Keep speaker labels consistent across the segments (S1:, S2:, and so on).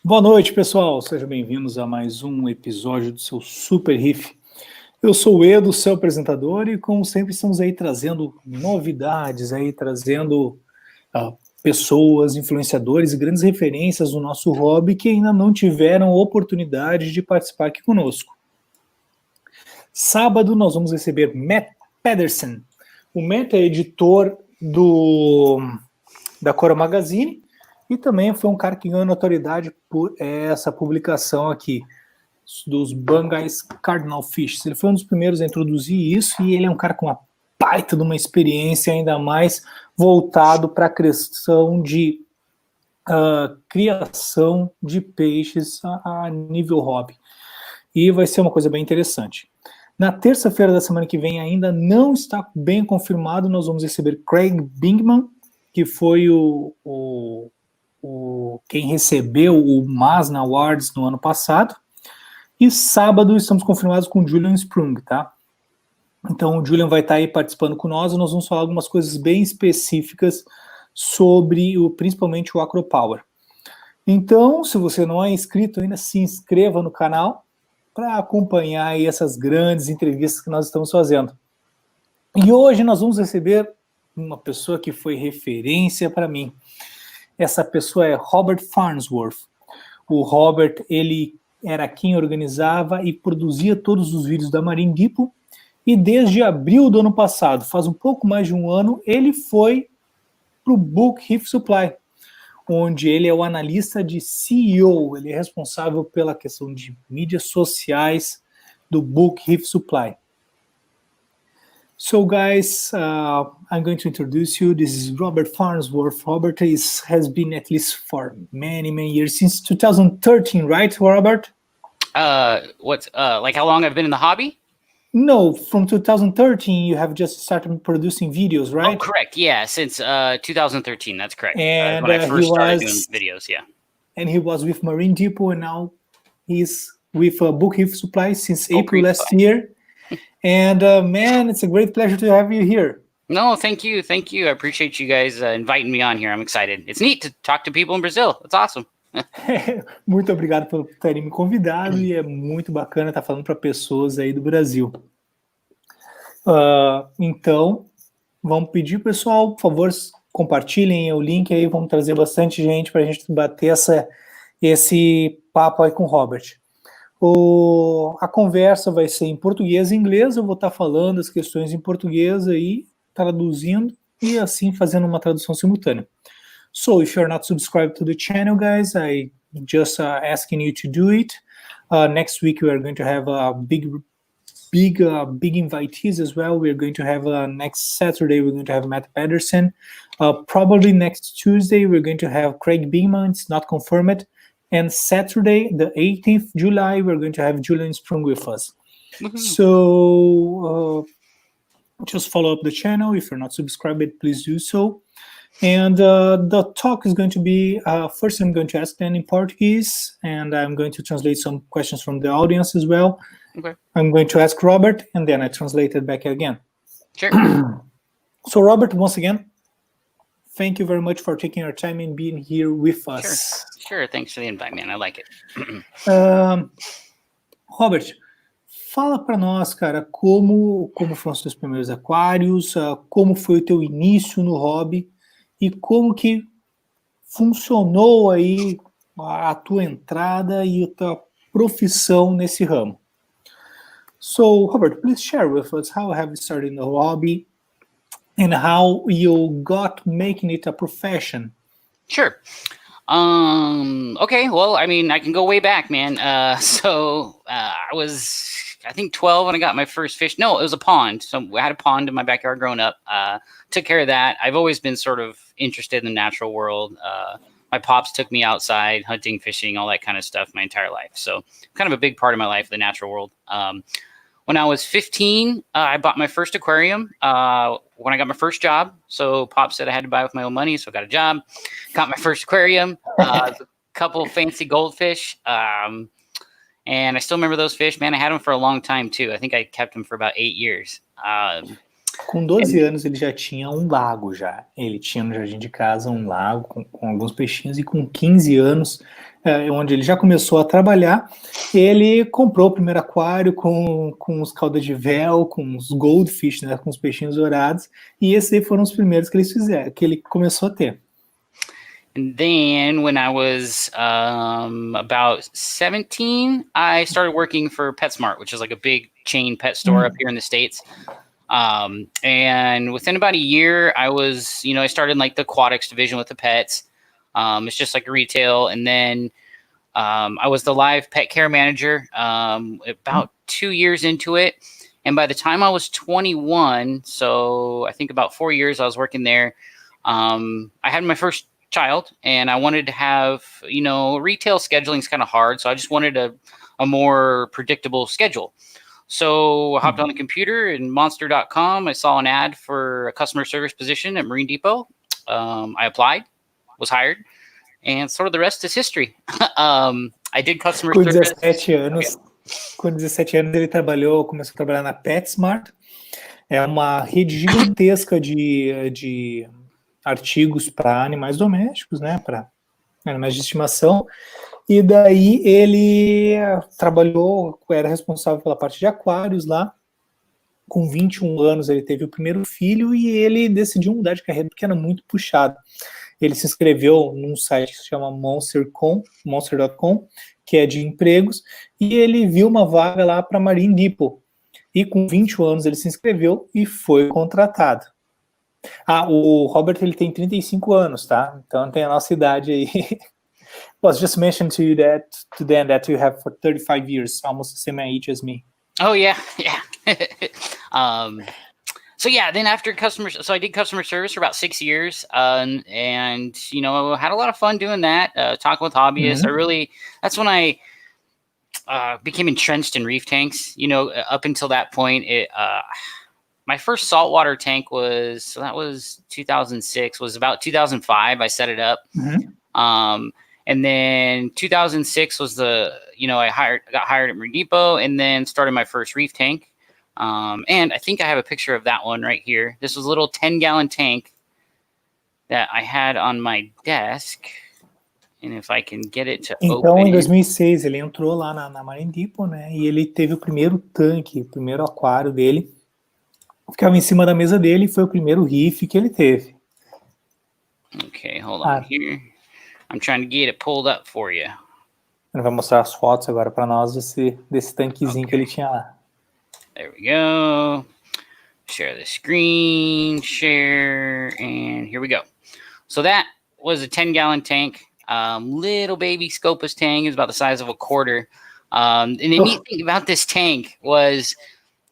S1: Boa noite, pessoal. Sejam bem-vindos a mais um episódio do seu Super Riff. Eu sou o Edo, seu apresentador, e como sempre estamos aí trazendo novidades, aí trazendo pessoas, influenciadores e grandes referências do nosso hobby que ainda não tiveram oportunidade de participar aqui conosco. Sábado nós vamos receber Matt Pedersen. O Matt é editor da Cora Magazine, e também foi um cara que ganhou notoriedade por essa publicação aqui, dos Bangais Cardinal Fish. Ele foi um dos primeiros a introduzir isso, e ele é um cara com uma baita de uma experiência, ainda mais voltado para a questão de criação de peixes a nível hobby. E vai ser uma coisa bem interessante. Na terça-feira da semana que vem, ainda não está bem confirmado, nós vamos receber Craig Bingman, que foi quem recebeu o Masna Awards no ano passado. E sábado estamos confirmados com o Julian Sprung, tá? Então o Julian vai estar aí participando com nós, e nós vamos falar algumas coisas bem específicas sobre principalmente o Acropower. Então, se você não é inscrito ainda, se inscreva no canal para acompanhar aí essas grandes entrevistas que nós estamos fazendo. E hoje nós vamos receber uma pessoa que foi referência para mim. Essa pessoa é Robert Farnsworth. O Robert, ele era quem organizava e produzia todos os vídeos da Marine Depot, e desde abril do ano passado, faz um pouco mais de um ano, ele foi para o Bulk Reef Supply, onde ele é o analista de CEO, ele é responsável pela questão de mídias sociais do Bulk Reef Supply. So guys, I'm going to introduce you. This is Robert Farnsworth. Robert has been at least for many years, since 2013, right, Robert?
S2: Like how long I've been in the hobby?
S1: No, from 2013, you have just started producing videos, right?
S2: Oh, correct. Yeah, since 2013, that's correct.
S1: And
S2: when I first started doing videos, yeah.
S1: And he was with Marine Depot, and now he's with Bulk Reef Supply since April last year. And man, it's a great pleasure to have you here.
S2: No, thank you. I appreciate you guys inviting me on here. I'm excited. It's neat to talk to people in Brazil. It's awesome.
S1: Muito obrigado por terem me convidado, e é muito bacana estar falando para pessoas aí do Brasil. Então, vamos pedir, pessoal, por favor, compartilhem o link aí, vamos trazer bastante gente para a gente bater esse papo aí com o Robert. A conversa vai ser em português e inglês, eu vou estar falando as questões em português aí, traduzindo, e assim fazendo uma tradução simultânea. So, if you're not subscribed to the channel, guys, I just asking you to do it. Next week we are going to have a big invitees as well. We're going to have next Saturday we're going to have Matt Pedersen. Probably next Tuesday we're going to have Craig Bingman. It's not confirmed. And Saturday, the 18th July, we're going to have Julian Sprung with us. Mm-hmm. So just follow up the channel. If you're not subscribed, please do so. And the talk is going to be, first I'm going to ask them in Portuguese, and I'm going to translate some questions from the audience as well.
S2: Okay.
S1: I'm going to ask Robert, and then I translate it back again.
S2: Sure.
S1: So Robert, once again, thank you very much for taking your time and being here with us.
S2: Sure. Thanks for the invite, man. I like it.
S1: Robert, fala para nós, cara, como foram os seus primeiros aquários, como foi o teu início no hobby e como que funcionou aí a tua entrada e a tua profissão nesse ramo. So, Robert, please share with us how have you started in the hobby and how you got making it a profession.
S2: Sure. Okay, well, I mean, I can go way back, man. I was, I think, 12 when I got my first fish. No, it was a pond. So I had a pond in my backyard growing up. Took care of that. I've always been sort of interested in the natural world. My pops took me outside, hunting, fishing, all that kind of stuff my entire life. So kind of a big part of my life, the natural world. When I was 15, I bought my first aquarium when I got my first job. So Pop said I had to buy with my own money, so I got a job. Got my first aquarium, a couple of fancy goldfish. And I still remember those fish, man. I had them for a long time, too. I think I kept them for about 8 years.
S1: Com 12 anos ele já tinha um lago já. Ele tinha no jardim de casa um lago com alguns peixinhos e com 15 anos, onde ele já começou a trabalhar, ele comprou o primeiro aquário com os caudas de véu, com os goldfish, né, com os peixinhos dourados, e esses aí foram os primeiros que eles fizeram, que ele começou a ter.
S2: And then when I was about 17, I started working for PetSmart, which is like a big chain pet store up here in the States. And within about a year, I was, I started in like the aquatics division with the pets. It's just like retail. And then I was the live pet care manager about 2 years into it. And by the time I was 21, so I think about 4 years I was working there, I had my first child, and I wanted to have, retail scheduling is kind of hard. So I just wanted a more predictable schedule. So I hopped on the computer and monster.com. I saw an ad for a customer service position at Marine Depot. I applied, was hired, and sort of the rest is history. I did customer service.
S1: 17 anos, com 17 anos ele começou a trabalhar na PetSmart. É uma rede gigantesca de artigos para animais domésticos, né, para animais de estimação, e daí ele era responsável pela parte de aquários lá. Com 21 anos ele teve o primeiro filho e ele decidiu mudar de carreira porque era muito puxado. Ele se inscreveu num site que se chama monster.com, que é de empregos, e ele viu uma vaga lá para Marine Depot, e com 21 anos ele se inscreveu e foi contratado. O Robert, ele tem 35 anos, tá? Então tem a nossa idade aí. Was just mentioned to you that you have for 35 years, almost the same age as me.
S2: Oh yeah. So yeah, then after I did customer service for about 6 years, and had a lot of fun doing that, talking with hobbyists. That's when I became entrenched in reef tanks. Up until that point, my first saltwater tank was 2006. Was about 2005. I set it up, and then 2006 was I got hired at Marine Depot, and then started my first reef tank. And I think I have a picture of that one right here. This was a little 10-gallon tank that I had on my desk. And if I can get it to
S1: então,
S2: open.
S1: Em 2006, ele entrou lá na Marine Depot, né? E ele teve o primeiro tanque, o primeiro aquário dele. Ficava em cima da mesa dele e foi o primeiro reef que ele teve.
S2: Okay, hold on here. I'm trying to get it pulled up for you.
S1: Ele vai mostrar as fotos agora para nós desse tanquezinho que ele tinha lá.
S2: There we go. Share the screen, share, and here we go. So that was a 10-gallon tank. Little baby Scopus tank. It was about the size of a quarter. And the neat thing about this tank was,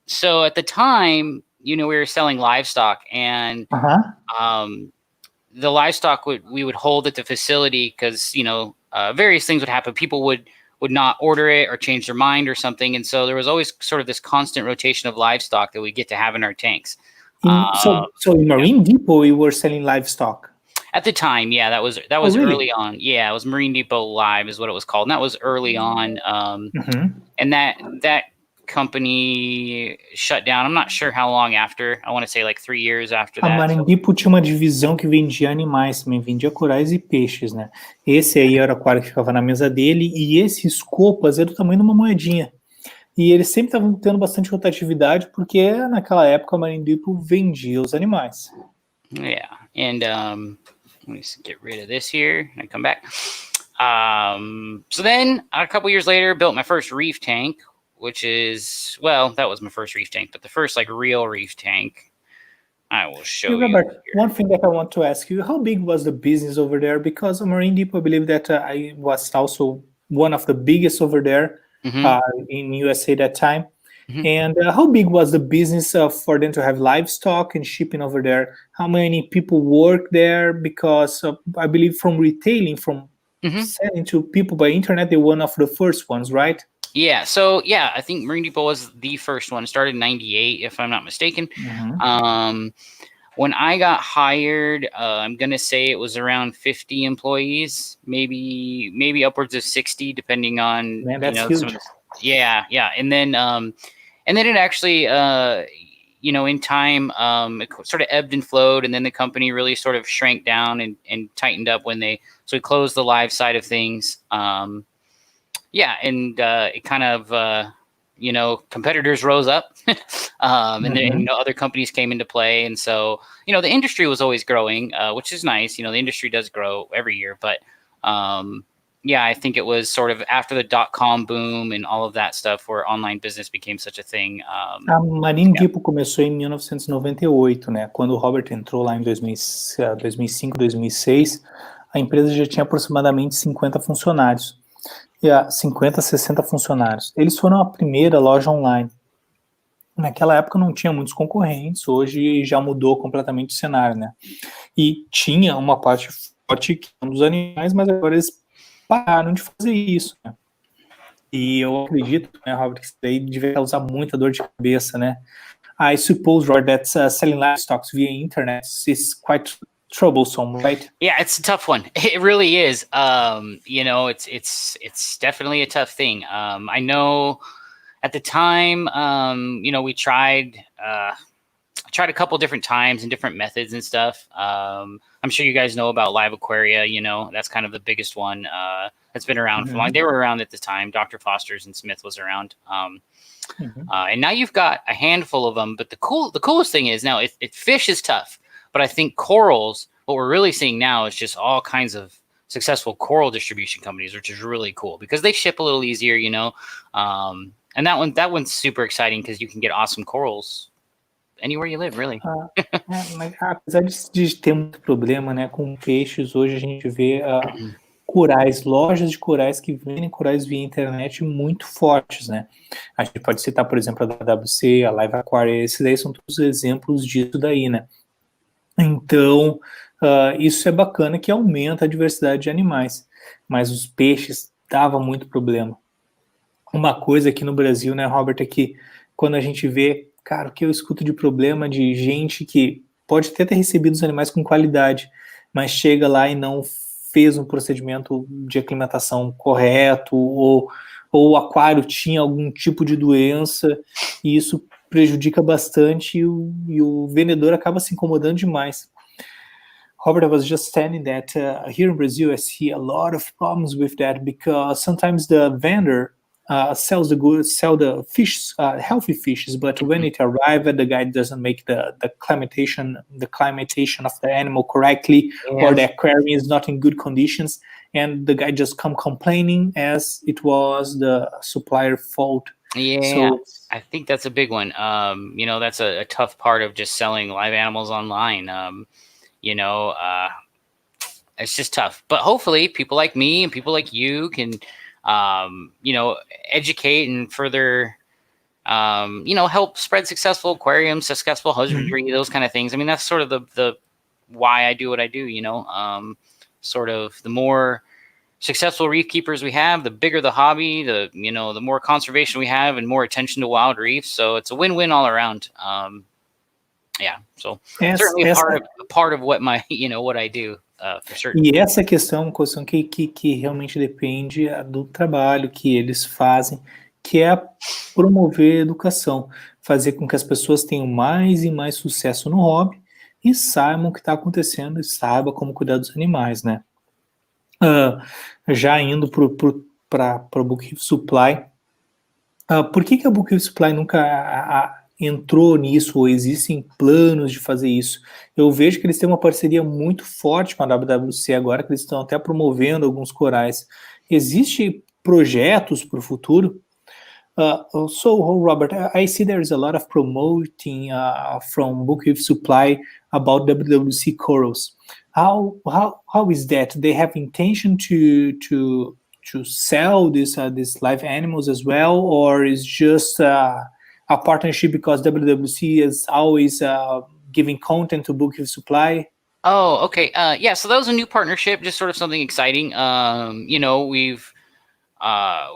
S2: so at the time, we were selling livestock, and the livestock we would hold at the facility because, various things would happen. People would not order it or change their mind or something. And so there was always sort of this constant rotation of livestock that we get to have in our tanks.
S1: So in Marine Depot, you were selling livestock?
S2: At the time, yeah, that was
S1: really?
S2: early on. Yeah, it was Marine Depot Live is what it was called. And that was early on. And that company shut down. I'm not sure how long after. I want to say like 3 years after that.
S1: A Marine Depot tinha uma divisão que vendia animais também, vendia corais e peixes, né? Esse aí era o aquário que ficava na mesa dele, e esses copas eram do tamanho de uma moedinha. E eles sempre estavam tendo bastante rotatividade, porque naquela época a Marine Depot vendia os animais.
S2: Yeah, and let me get rid of this here and come back. So then a couple years later, built my first reef tank, which is, that was my first reef tank, but the first real reef tank, I will show you.
S1: Robert, one thing that I want to ask you, how big was the business over there? Because Marine Depot, I believe that I was also one of the biggest over there in USA that time. And how big was the business for them to have livestock and shipping over there? How many people work there? Because I believe from retailing, from selling to people by internet, they're one of the first ones, right?
S2: Yeah, so I think Marine Depot was the first one. It started in 98, if I'm not mistaken. When I got hired, I'm going to say it was around 50 employees, maybe upwards of 60, depending on,
S1: Man, that's huge.
S2: Yeah. And then it actually, in time, it sort of ebbed and flowed, and then the company really sort of shrank down and tightened up so we closed the live side of things. It kind of, competitors rose up, and then, other companies came into play. And so, the industry was always growing, which is nice. The industry does grow every year, but, I think it was sort of after the .com boom and all of that stuff where online business became such a thing.
S1: A Marine Depot começou em 1998, né? Quando o Robert entrou lá em 2005, 2006, a empresa já tinha aproximadamente 50 funcionários. 50, 60 funcionários. Eles foram a primeira loja online. Naquela época não tinha muitos concorrentes, hoje já mudou completamente o cenário, né? E tinha uma parte forte que é dos animais, mas agora eles pararam de fazer isso, né? E eu acredito, né, Robert, que isso daí devia causar muita dor de cabeça, né? I suppose, Robert, that selling livestock via internet is quite troublesome, right?
S2: Yeah, it's a tough one. It really is. It's definitely a tough thing. I know at the time, we tried a couple different times and different methods and stuff. I'm sure you guys know about Live Aquaria. That's kind of the biggest one that's been around for long. They were around at the time. Dr. Foster's and Smith was around. And now you've got a handful of them. But the coolest thing is now, fish is tough. But I think corals, what we're really seeing now is just all kinds of successful coral distribution companies, which is really cool because they ship a little easier, and that one's super exciting because you can get awesome corals anywhere you live, really.
S1: Mas apesar de ter muito problema, né, com peixes, hoje a gente vê corais, lojas de corais que vendem corais via internet muito fortes, né? A gente pode citar, por exemplo, a WC, a Live Aquaria, esses daí são todos exemplos disso daí, né? Então, isso é bacana, que aumenta a diversidade de animais, mas os peixes davam muito problema. Uma coisa aqui no Brasil, né, Robert, é que quando a gente vê, cara, o que eu escuto de problema de gente que pode até ter recebido os animais com qualidade, mas chega lá e não fez um procedimento de aclimatação correto, ou o aquário tinha algum tipo de doença, e isso prejudica bastante e o vendedor acaba se incomodando demais. Robert, I was just saying that here in Brazil, I see a lot of problems with that because sometimes the vendor sell the fish, healthy fishes, but when it arrives, the guy doesn't make the acclimatation of the animal correctly, or the aquarium is not in good conditions, and the guy just come complaining as it was the supplier fault.
S2: Yeah, so, I think that's a big one. That's a tough part of just selling live animals online. It's just tough. But hopefully people like me and people like you can, educate and further, help spread successful aquariums, successful husbandry, those kind of things. I mean, that's sort of the why I do what I do, sort of the more successful reef keepers we have, the bigger the hobby, the more conservation we have and more attention to wild reefs. So it's a win-win all around. So certainly a part of what my, what I do, for certain.
S1: E essa questão é uma questão que realmente depende do trabalho que eles fazem, que é promover a educação, fazer com que as pessoas tenham mais e mais sucesso no hobby e saibam o que está acontecendo e saibam como cuidar dos animais, né? Já indo para o Bulk Reef Supply, por que a Bulk Reef Supply nunca entrou nisso, ou existem planos de fazer isso? Eu vejo que eles têm uma parceria muito forte com a WWC agora, que eles estão até promovendo alguns corais. Existem projetos para o futuro? So, Robert, I see there is a lot of promoting from Bulk Reef Supply about WWC corals. How is that? They have intention to sell these live animals as well, or is just a partnership because WWC is always giving content to Bulk Reef Supply?
S2: Oh, okay. So that was a new partnership, just sort of something exciting.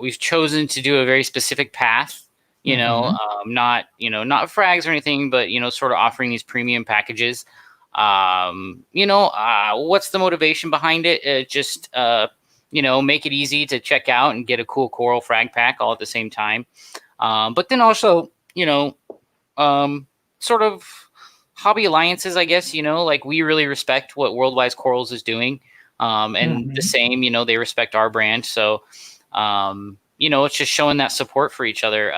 S2: We've chosen to do a very specific path, not frags or anything, but, sort of offering these premium packages. What's the motivation behind it? Just, make it easy to check out and get a cool coral frag pack all at the same time. But then also, sort of hobby alliances, I guess, like we really respect what Worldwide Corals is doing. And the same, they respect our brand. So, it's just showing that support for each other.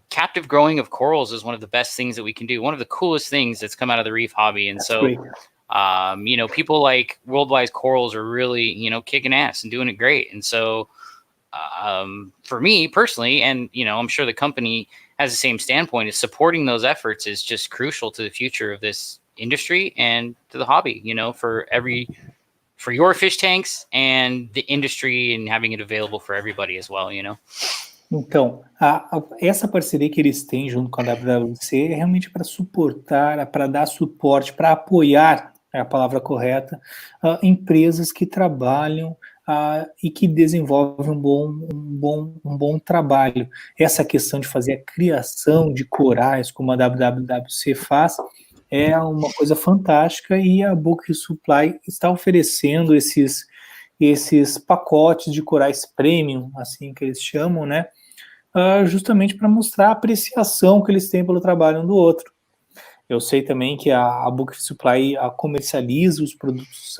S2: Captive growing of corals is one of the best things that we can do. One of the coolest things that's come out of the reef hobby. And
S1: That's great.
S2: People like Worldwide Corals are really, kicking ass and doing it great. And so, for me personally, and, I'm sure the company has the same standpoint, is supporting those efforts is just crucial to the future of this industry and to the hobby, for your fish tanks and the industry, and having it available for everybody as well,
S1: Então, essa parceria que eles têm junto com a WWC é realmente para suportar, para dar suporte, para apoiar, é a palavra correta, empresas que trabalham e que desenvolvem um bom trabalho. Essa questão de fazer a criação de corais, como a WWC faz, é uma coisa fantástica, e a Bulk Reef Supply está oferecendo esses pacotes de corais premium, assim que eles chamam, né? Justamente para mostrar a apreciação que eles têm pelo trabalho um do outro. Eu sei também que a Bulk Reef Supply comercializa os produtos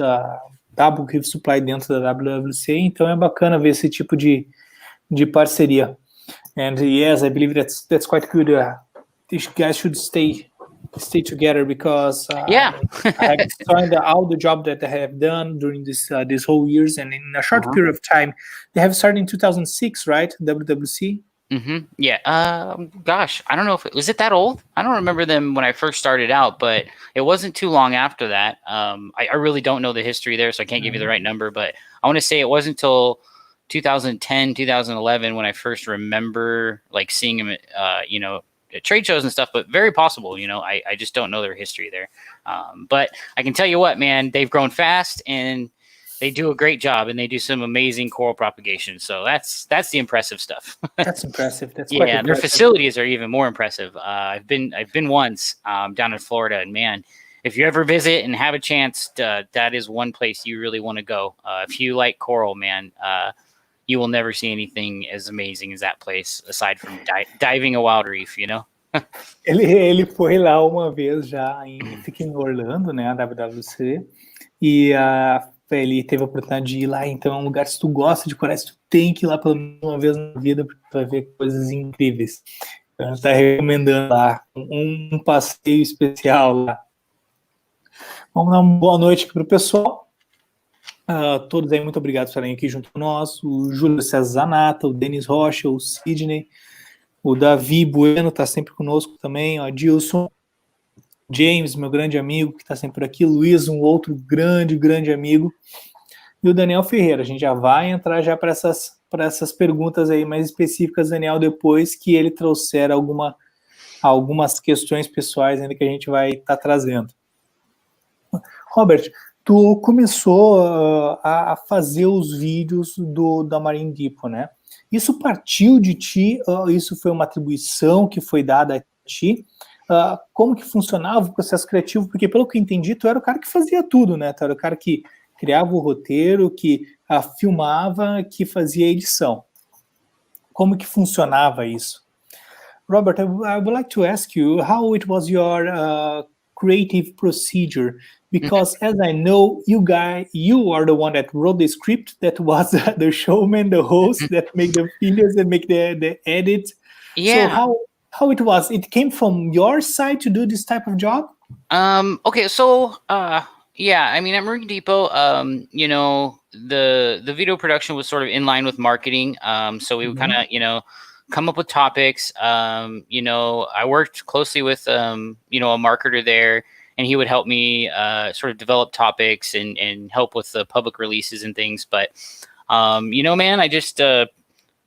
S1: da Bulk Reef Supply dentro da WWC, então é bacana ver esse tipo de parceria. And yes, I believe that's quite good. These guys should stay together, because I have seen all the job that they have done during this whole years, and in a short period of time. They have started in 2006, right? WWC.
S2: Yeah. Gosh, I don't know if was it that old. I don't remember them when I first started out, but it wasn't too long after that. I really don't know the history there, so I can't give you the right number, but I want to say it wasn't until 2010, 2011 when I first remember like seeing them at trade shows and stuff, but very possible, I just don't know their history there. But I can tell you what, man, they've grown fast and they do a great job, and they do some amazing coral propagation. So that's the impressive stuff.
S1: That's impressive. That's quite impressive.
S2: Their facilities are even more impressive. I've been once down in Florida, and man, if you ever visit and have a chance, that is one place you really want to go. If you like coral, man, you will never see anything as amazing as that place, aside from diving a wild reef,
S1: Ele foi lá uma vez já, fica em Orlando, né, a WWC, e ele teve a oportunidade de ir lá. Então é um lugar, se tu gosta de corais, tu tem que ir lá pelo menos uma vez na vida para ver coisas incríveis. Então, está recomendando lá um passeio especial lá. Vamos dar uma boa noite aqui para o pessoal. Todos aí, muito obrigado por estarem aqui junto com nós. O Júlio César Zanata, o Denis Rocha, o Sidney, o Davi Bueno está sempre conosco também, o Dilson, James, meu grande amigo, que está sempre por aqui, Luiz, um outro grande amigo, e o Daniel Ferreira. A gente já vai entrar já para essas perguntas aí mais específicas, Daniel, depois que ele trouxer algumas questões pessoais ainda que a gente vai estar trazendo. Robert, tu começou a fazer os vídeos da Marine Depot, né? Isso partiu de ti? Isso foi uma atribuição que foi dada a ti? Como que funcionava o processo criativo? Porque, pelo que eu entendi, tu era o cara que fazia tudo, né? Tu era o cara que criava o roteiro, que filmava, que fazia a edição. Como que funcionava isso? Robert, I would like to ask you how it was your creative procedure, because as I know, you are the one that wrote the script, that was the showman, the host, that make the videos and make the edit.
S2: Yeah.
S1: So how it was? It came from your side to do this type of job?
S2: Okay, so yeah, I mean, at Marine Depot, the video production was sort of in line with marketing. So we would kind of, come up with topics. I worked closely with, a marketer there, and he would help me sort of develop topics and help with the public releases and things. But, man, I just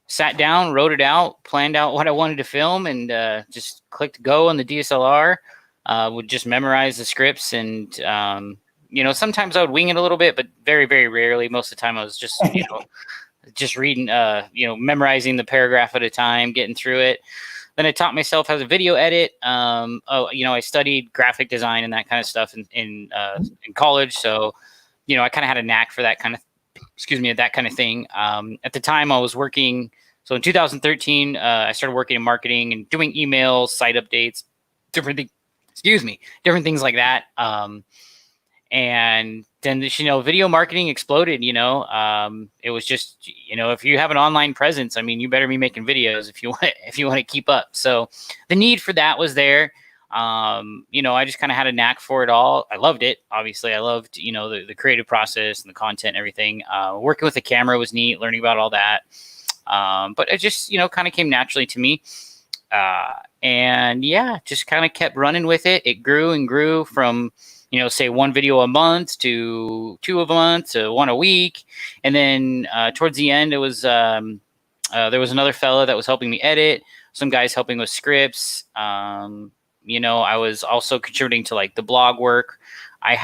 S2: sat down, wrote it out, planned out what I wanted to film, and just clicked go on the DSLR. Would just memorize the scripts, and sometimes I would wing it a little bit, but very, very rarely. Most of the time I was just, just reading, memorizing the paragraph at a time, getting through it. Then I taught myself how to video edit. I studied graphic design and that kind of stuff in college. So, I kind of had a knack for that kind of, that kind of thing. At the time I was working. So in 2013, I started working in marketing and doing emails, site updates, different things. Excuse me, different things like that. And then video marketing exploded. It was just if you have an online presence, I mean, you better be making videos if you want to keep up. So the need for that was there. I just kind of had a knack for it all. I loved it. Obviously, I loved the creative process and the content and everything. Working with the camera was neat. Learning about all that. But it just kind of came naturally to me. And yeah, just kind of kept running with it. It grew and grew from, say 1 video a month to 2 a month to 1 a week. And then towards the end, it was there was another fella that was helping me edit, some guys helping with scripts. I was also contributing to like the blog work. I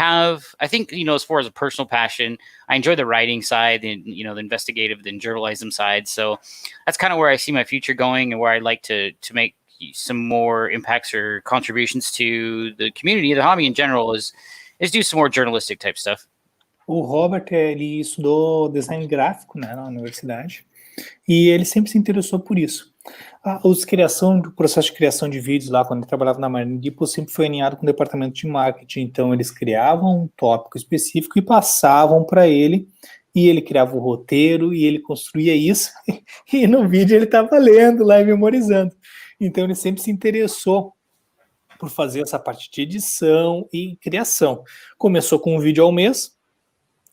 S2: think, as far as a personal passion, I enjoy the writing side, the investigative, the journalism side. So that's kind of where I see my future going and where I'd like to make some more impacts or contributions to the community, the hobby in general, is do some more journalistic type stuff.
S1: O Robert, ele estudou design gráfico, né, na universidade, e ele sempre se interessou por isso. O processo de criação de vídeos lá, quando ele trabalhava na Marine Depot, sempre foi alinhado com o departamento de marketing. Então, eles criavam um tópico específico e passavam para ele, e ele criava o roteiro, e ele construía isso, e no vídeo ele estava lendo lá e memorizando. Então, ele sempre se interessou por fazer essa parte de edição e criação. Começou com um vídeo ao mês,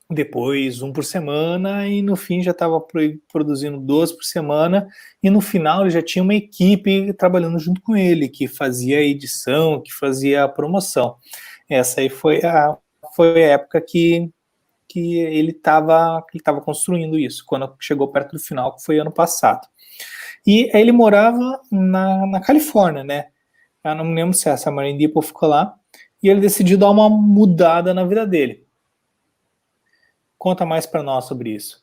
S1: depois 1 por semana, e no fim já estava produzindo 12 por semana, e no final ele já tinha uma equipe trabalhando junto com ele, que fazia a edição, que fazia a promoção. Essa aí foi a época que ele estava construindo isso, quando chegou perto do final, que foi ano passado. E ele morava na Califórnia, né? Eu não me lembro se essa Marine Depot ficou lá, e ele decidiu dar uma mudada na vida dele. Conta mais para nós sobre isso.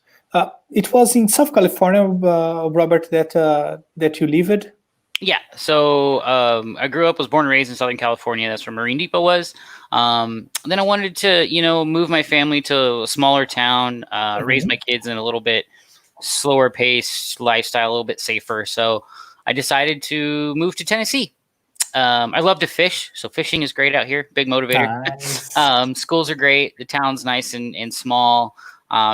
S1: It was in South California, Robert, that you lived?
S2: Yeah, so I was born and raised in Southern California. That's where Marine Depot was. Then I wanted to, move my family to a smaller town, raise my kids in a little bit slower paced lifestyle, a little bit safer. So I decided to move to Tennessee. I love to fish, so fishing is great out here. Big motivator. Nice. Schools are great. The town's nice and small.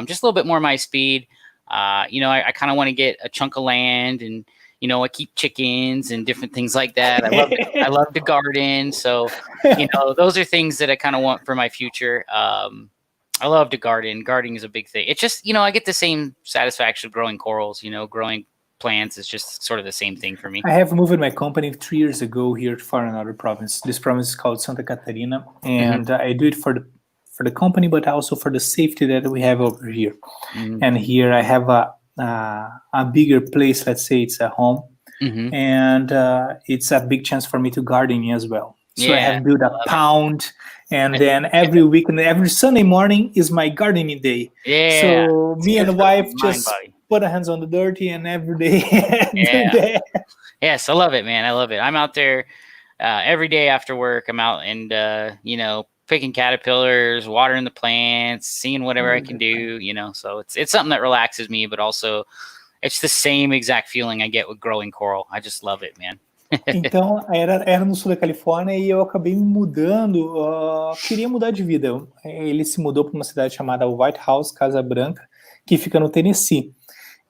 S2: Just a little bit more my speed. I kind of want to get a chunk of land, and I keep chickens and different things like that. I love to garden, so those are things that I kind of want for my future. I love to garden. Gardening is a big thing. It's just I get the same satisfaction of growing corals. Growing plants is just sort of the same thing for me.
S1: I have moved my company 3 years ago here for another province. This province is called Santa Catarina, and I do it for the company, but also for the safety that we have over here. And here I have a bigger place. Let's say it's a home, and it's a big chance for me to gardening as well. So I have built a pound, and then every week and every Sunday morning is my gardening day.
S2: Yeah.
S1: So me and the wife just put our hands on the dirty, and every day.
S2: Yes, I love it, man. I love it. I'm out there every day after work. I'm out and picking caterpillars, watering the plants, seeing whatever I can do. So it's something that relaxes me, but also it's the same exact feeling I get with growing coral. I just love it, man.
S1: Então, era no sul da Califórnia, e eu acabei me mudando, queria mudar de vida. Ele se mudou para uma cidade chamada White House, Casa Branca, que fica no Tennessee.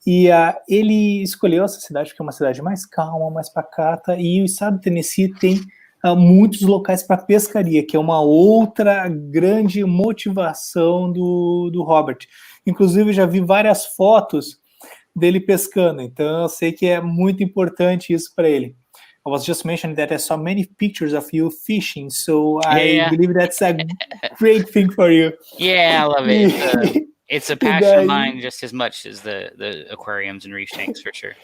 S1: E ele escolheu essa cidade porque é uma cidade mais calma, mais pacata, e o estado do Tennessee tem muitos locais para pescaria, que é uma outra grande motivação do Robert. Inclusive, eu já vi várias fotos dele pescando, então eu sei que é muito importante isso para ele. I was just mentioning that I saw many pictures of you fishing, so I believe that's a great thing for you.
S2: Yeah, I love it. It's a passion of mine just as much as the aquariums and reef tanks, for sure.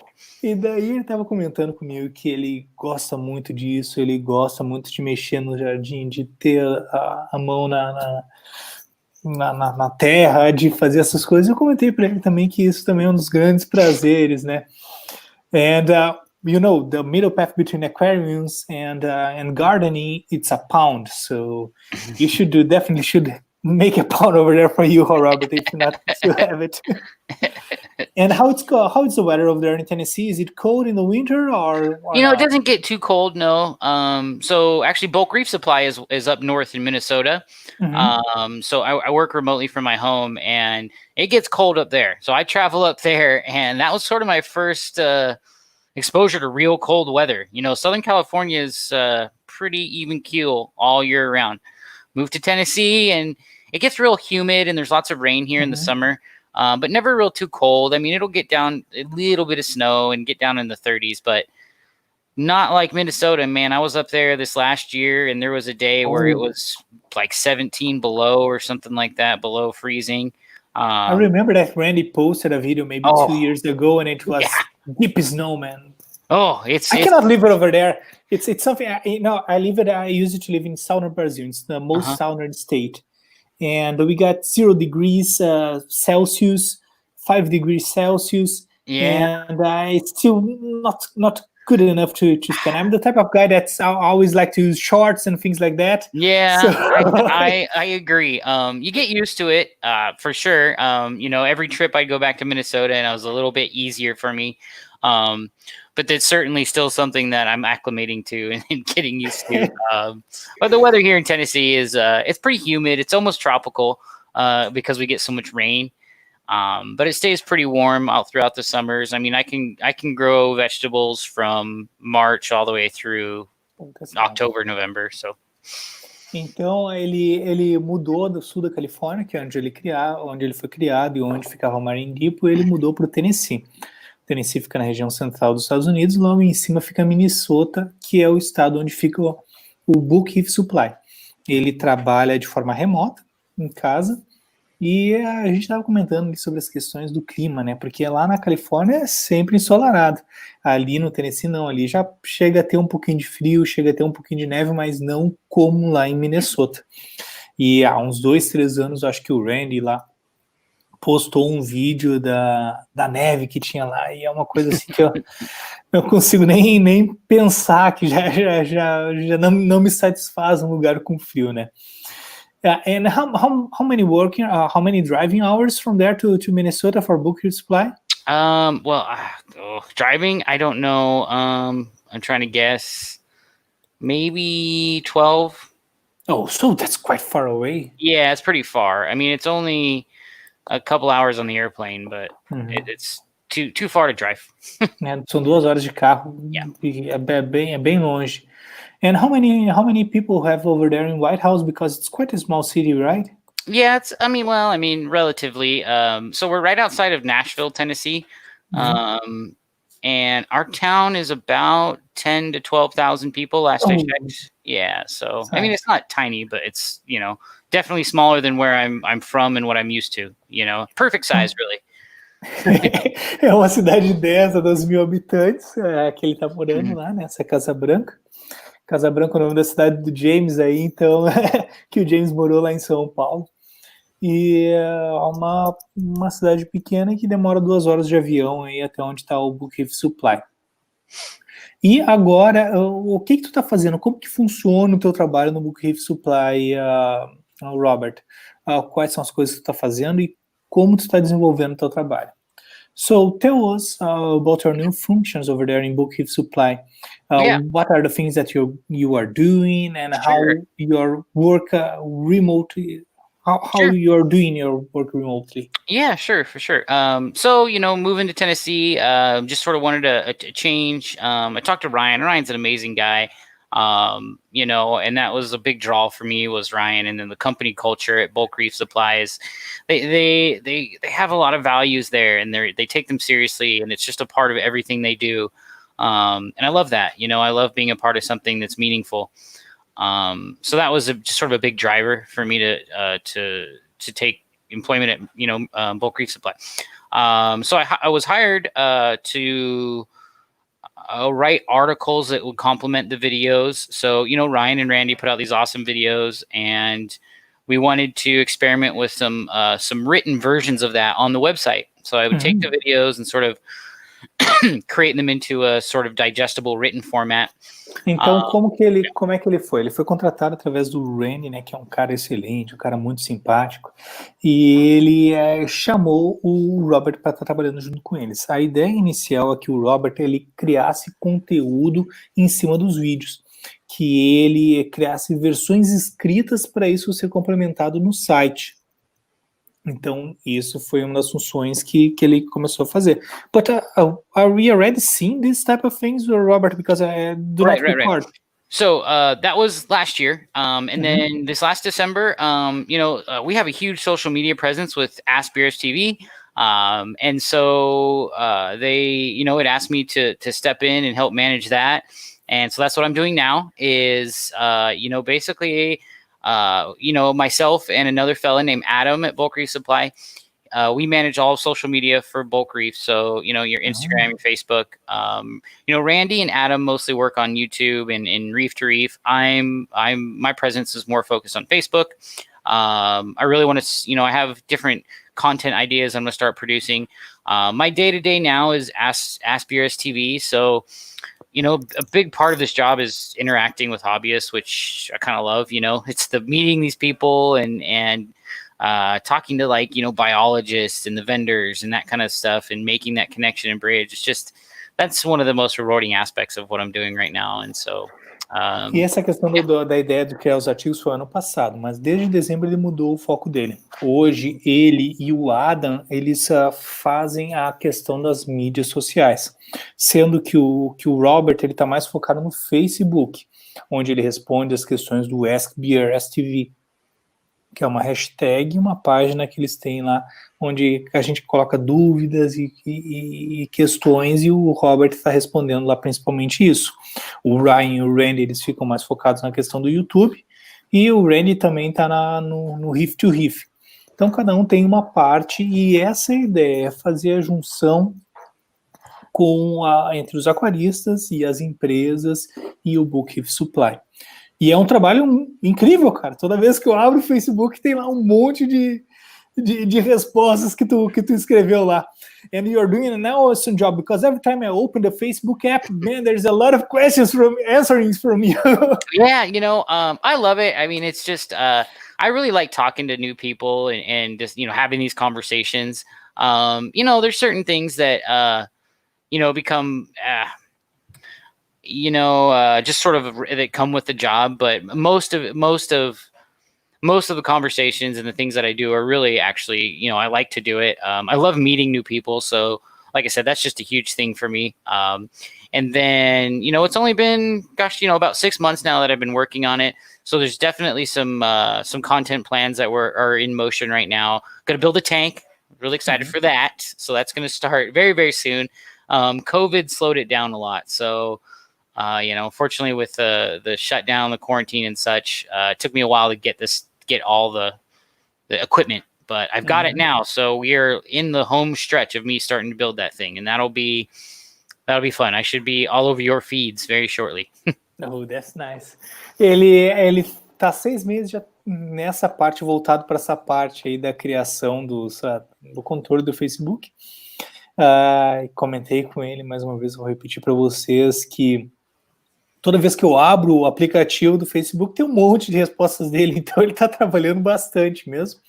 S1: E daí ele estava comentando comigo que ele gosta muito disso, ele gosta muito de mexer no jardim, de ter a mão na terra, de fazer essas coisas. Eu comentei para ele também que isso também é um dos grandes prazeres, né? And the middle path between aquariums and gardening, it's a pound. So you definitely should make a pound over there for you, Robert, if you not to have it. And how it's the weather over there in Tennessee? Is it cold in the winter or
S2: It
S1: not?
S2: doesn't get too cold, no. So actually, Bulk Reef Supply is up north in Minnesota. So I work remotely from my home, and it gets cold up there. So I travel up there, and that was sort of my first exposure to real cold weather. Southern California is pretty even keel all year round. Moved to Tennessee, and it gets real humid, and there's lots of rain here in the summer. But never real too cold. I mean, it'll get down a little bit of snow and get down in the 30s, but not like Minnesota, man. I was up there this last year, and there was a day where it was like 17 below or something like that, below freezing.
S1: I remember that Randy posted a video maybe 2 years ago, and it was deep snow, man.
S2: I
S1: cannot live it over there. It's something I used to live in southern Brazil. It's the most southern state, and we got 0 degrees Celsius, 5 degrees Celsius, and it's still not good enough to spend. I'm the type of guy that's always like to use shorts and things like that.
S2: Yeah, so. I agree. You get used to it for sure. Every trip I'd go back to Minnesota, and it was a little bit easier for me. But that's certainly still something that I'm acclimating to and getting used to. But the weather here in Tennessee is it's pretty humid. It's almost tropical because we get so much rain. But it stays pretty warm out throughout the summers. I mean, I can grow vegetables from March all the way through October, November. So.
S1: Então ele mudou do sul da Califórnia, que é onde ele foi criado e onde ficava o Mar Indipo, ele mudou para o Tennessee. Tennessee fica na região central dos Estados Unidos, logo em cima fica Minnesota, que é o estado onde fica o Bulk Reef Supply. Ele trabalha de forma remota, em casa, e a gente estava comentando sobre as questões do clima, né? Porque lá na Califórnia é sempre ensolarado. Ali no Tennessee não, ali já chega a ter um pouquinho de frio, chega a ter um pouquinho de neve, mas não como lá em Minnesota. E há uns 2, 3 anos, acho que o Randy lá postou um vídeo da neve que tinha lá, e é uma coisa assim que eu não consigo nem pensar, que já não me satisfaz um lugar com frio, né? And how many driving hours from there to Minnesota for Bulk Reef Supply?
S2: Driving, I don't know. I'm trying to guess. Maybe 12.
S1: Oh, so that's quite far away.
S2: Yeah, it's pretty far. I mean, it's only a couple hours on the airplane, but it's too far to drive.
S1: São 2 horas de carro.
S2: Yeah.
S1: É bem longe. And how many people have over there in White House, because it's quite a small city, right?
S2: Yeah, relatively. So we're right outside of Nashville, Tennessee. And our town is about 10 to 12,000 people last I checked. Yeah, so I mean, it's not tiny, but it's, definitely smaller than where I'm from and what I'm used to, perfect size, really.
S1: É uma cidade densa, 2.000 habitantes, que ele tá morando lá, nessa Casa Branca. Casa Branca é o nome da cidade do James aí, então, que o James morou lá em São Paulo. E é uma cidade pequena que demora 2 horas de avião aí até onde está o Bulk Reef Supply. E agora, o que tu tá fazendo? Como que funciona o teu trabalho no Bulk Reef Supply, Robert? Quais são as coisas que tu tá fazendo e como tu tá desenvolvendo o teu trabalho? So tell us about your new functions over there in Bulk Reef Supply. What are the things that you are doing, and how your work remotely? How you're doing your work remotely?
S2: Yeah, sure, for sure. So moving to Tennessee, just sort of wanted a change. I talked to Ryan. Ryan's an amazing guy. And that was a big draw for me, was Ryan. And then the company culture at Bulk Reef Supply is they have a lot of values there, and they take them seriously, and it's just a part of everything they do. And I love that. I love being a part of something that's meaningful. So that was just sort of a big driver for me to take employment at Bulk Reef Supply. So I was hired to write articles that would complement the videos. So Ryan and Randy put out these awesome videos, and we wanted to experiment with some written versions of that on the website. So I would take the videos and sort of create them into a sort of digestible written format.
S1: Então, como é que ele foi? Ele foi contratado através do Randy, né, que é um cara excelente, um cara muito simpático, e ele chamou o Robert para estar trabalhando junto com eles. A ideia inicial é que o Robert ele criasse conteúdo em cima dos vídeos, que ele criasse versões escritas para isso ser complementado no site. Então, isso foi uma das funções que ele começou a fazer. But are we already seeing this type of things, Robert? Because I do not record.
S2: Right. So that was last year, and then this last December, we have a huge social media presence with Ask Beers TV, and so they, had asked me to step in and help manage that, and so that's what I'm doing now. Is basically, myself and another fella named Adam at Bulk Reef Supply. We manage all of social media for Bulk Reef. So, your Instagram, your Facebook, Randy and Adam mostly work on YouTube and Reef to Reef. My presence is more focused on Facebook. I really want to, I have different content ideas I'm going to start producing. My day-to-day now is Ask Beers TV. So, a big part of this job is interacting with hobbyists, which I kind of love. It's the meeting these people and talking to biologists and the vendors and that kind of stuff and making that connection and bridge. It's just, that's one of the most rewarding aspects of what I'm doing right now. And so,
S1: e essa questão da ideia de criar os ativos foi ano passado, mas desde dezembro ele mudou o foco dele. Hoje, ele e o Adam, eles fazem a questão das mídias sociais, sendo que o Robert ele está mais focado no Facebook, onde ele responde as questões do Ask Beer TV, que é uma hashtag, uma página que eles têm lá, onde a gente coloca dúvidas e questões, e o Robert está respondendo lá principalmente isso. O Ryan e o Randy, eles ficam mais focados na questão do YouTube, e o Randy também está no Reef to Reef. Então, cada um tem uma parte, e essa é a ideia, é fazer a junção entre os aquaristas e as empresas e o Bulk Reef Supply. E é um trabalho incrível, cara. Toda vez que eu abro o Facebook, tem lá um monte de respostas que tu escreveu lá. And you're doing an awesome job, because every time I open the Facebook app, man, there's a lot of questions answering from you.
S2: Yeah, I love it. I mean, it's just, I really like talking to new people and just, having these conversations. There's certain things that, become... just sort of that come with the job, but most of the conversations and the things that I do are really actually, I like to do it. I love meeting new people. So like I said, that's just a huge thing for me. And then, it's only been, about 6 months now that I've been working on it. So there's definitely some content plans that are in motion right now. Going to build a tank. Really excited for that. So that's going to start very, very soon. COVID slowed it down a lot. So, fortunately with the shutdown, the quarantine and such, it took me a while to get all the equipment, but I've got it now. So we are in the home stretch of me starting to build that thing, and that'll be fun. I should be all over your feeds very shortly.
S1: Oh, that's nice. Ele tá 6 meses já nessa parte, voltado para essa parte aí da criação do controle do Facebook. Comentei com ele mais uma vez, vou repetir para vocês que toda vez que eu abro o aplicativo do Facebook, tem um monte de respostas dele, então ele está trabalhando bastante mesmo.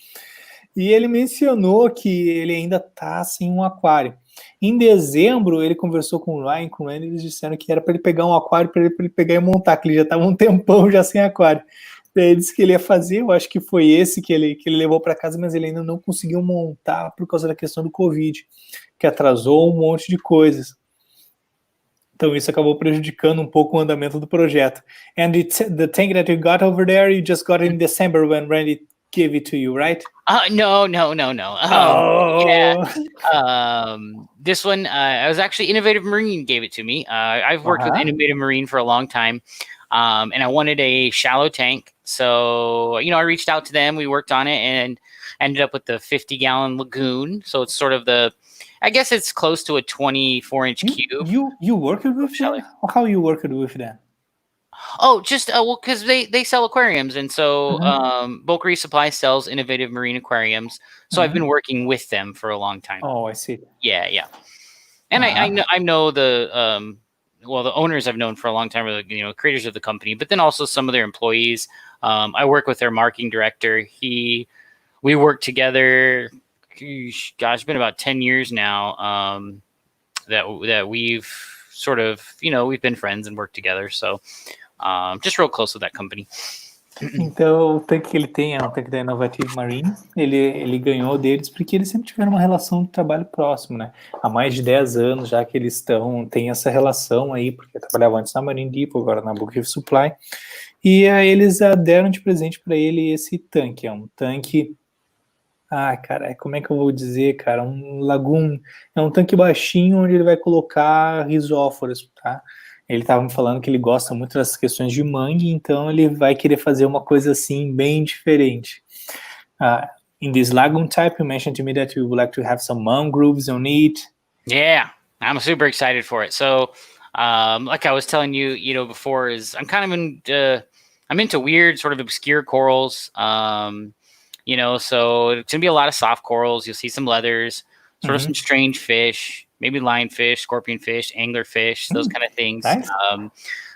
S1: E ele mencionou que ele ainda está sem um aquário. Em dezembro, ele conversou com o Ryan, e eles disseram que era para ele pegar um aquário, para ele pegar e montar, que ele já estava um tempão já sem aquário. Daí ele disse que ele ia fazer, eu acho que foi esse que ele levou para casa, mas ele ainda não conseguiu montar por causa da questão do Covid, que atrasou um monte de coisas. Então isso acabou prejudicando um pouco o andamento do projeto. And the tank that you got over there, you just got it in December when Randy gave it to you, right?
S2: No. Yeah. This one, I was actually Innovative Marine gave it to me. I've worked with Innovative Marine for a long time, and I wanted a shallow tank. So, I reached out to them. We worked on it and ended up with the 50-gallon lagoon. So it's sort of I guess it's close to a 24-inch cube.
S1: You worked with them? How you worked with them?
S2: Oh, just because they sell aquariums, and so Bulk Reef Supply sells Innovative Marine aquariums. So I've been working with them for a long time.
S1: Oh, I see.
S2: Yeah. And I know the well, the owners I've known for a long time are the creators of the company, but then also some of their employees. I work with their marketing director. We work together. Gosh, it's been about 10 years now that we've sort of we've been friends and worked together. So just real close with that company.
S1: Então, o tanque que ele tem é um tanque da Innovative Marine. Ele ganhou deles porque eles sempre tiveram uma relação de trabalho próximo, né? Há mais de 10 anos já que eles têm essa relação aí, porque trabalhavam antes na Marine Depot, agora na Bulk Reef Supply. E aí eles deram de presente para ele esse tanque. É um tanque... cara, como é que eu vou dizer, cara? Um lagoon. É um tanque baixinho onde ele vai colocar risóforos, tá? Ele estava me falando que ele gosta muito das questões de mangue, então ele vai querer fazer uma coisa assim, bem diferente. In this lagoon type, you mentioned to me that you would like to have some mangroves on it.
S2: Yeah, I'm super excited for it. So, like I was telling you, before, is I'm kind of I'm into weird, sort of obscure corals. So it's gonna be a lot of soft corals. You'll see some leathers, sort of some strange fish, maybe lionfish, scorpionfish, anglerfish, those kind of things.
S1: Nice.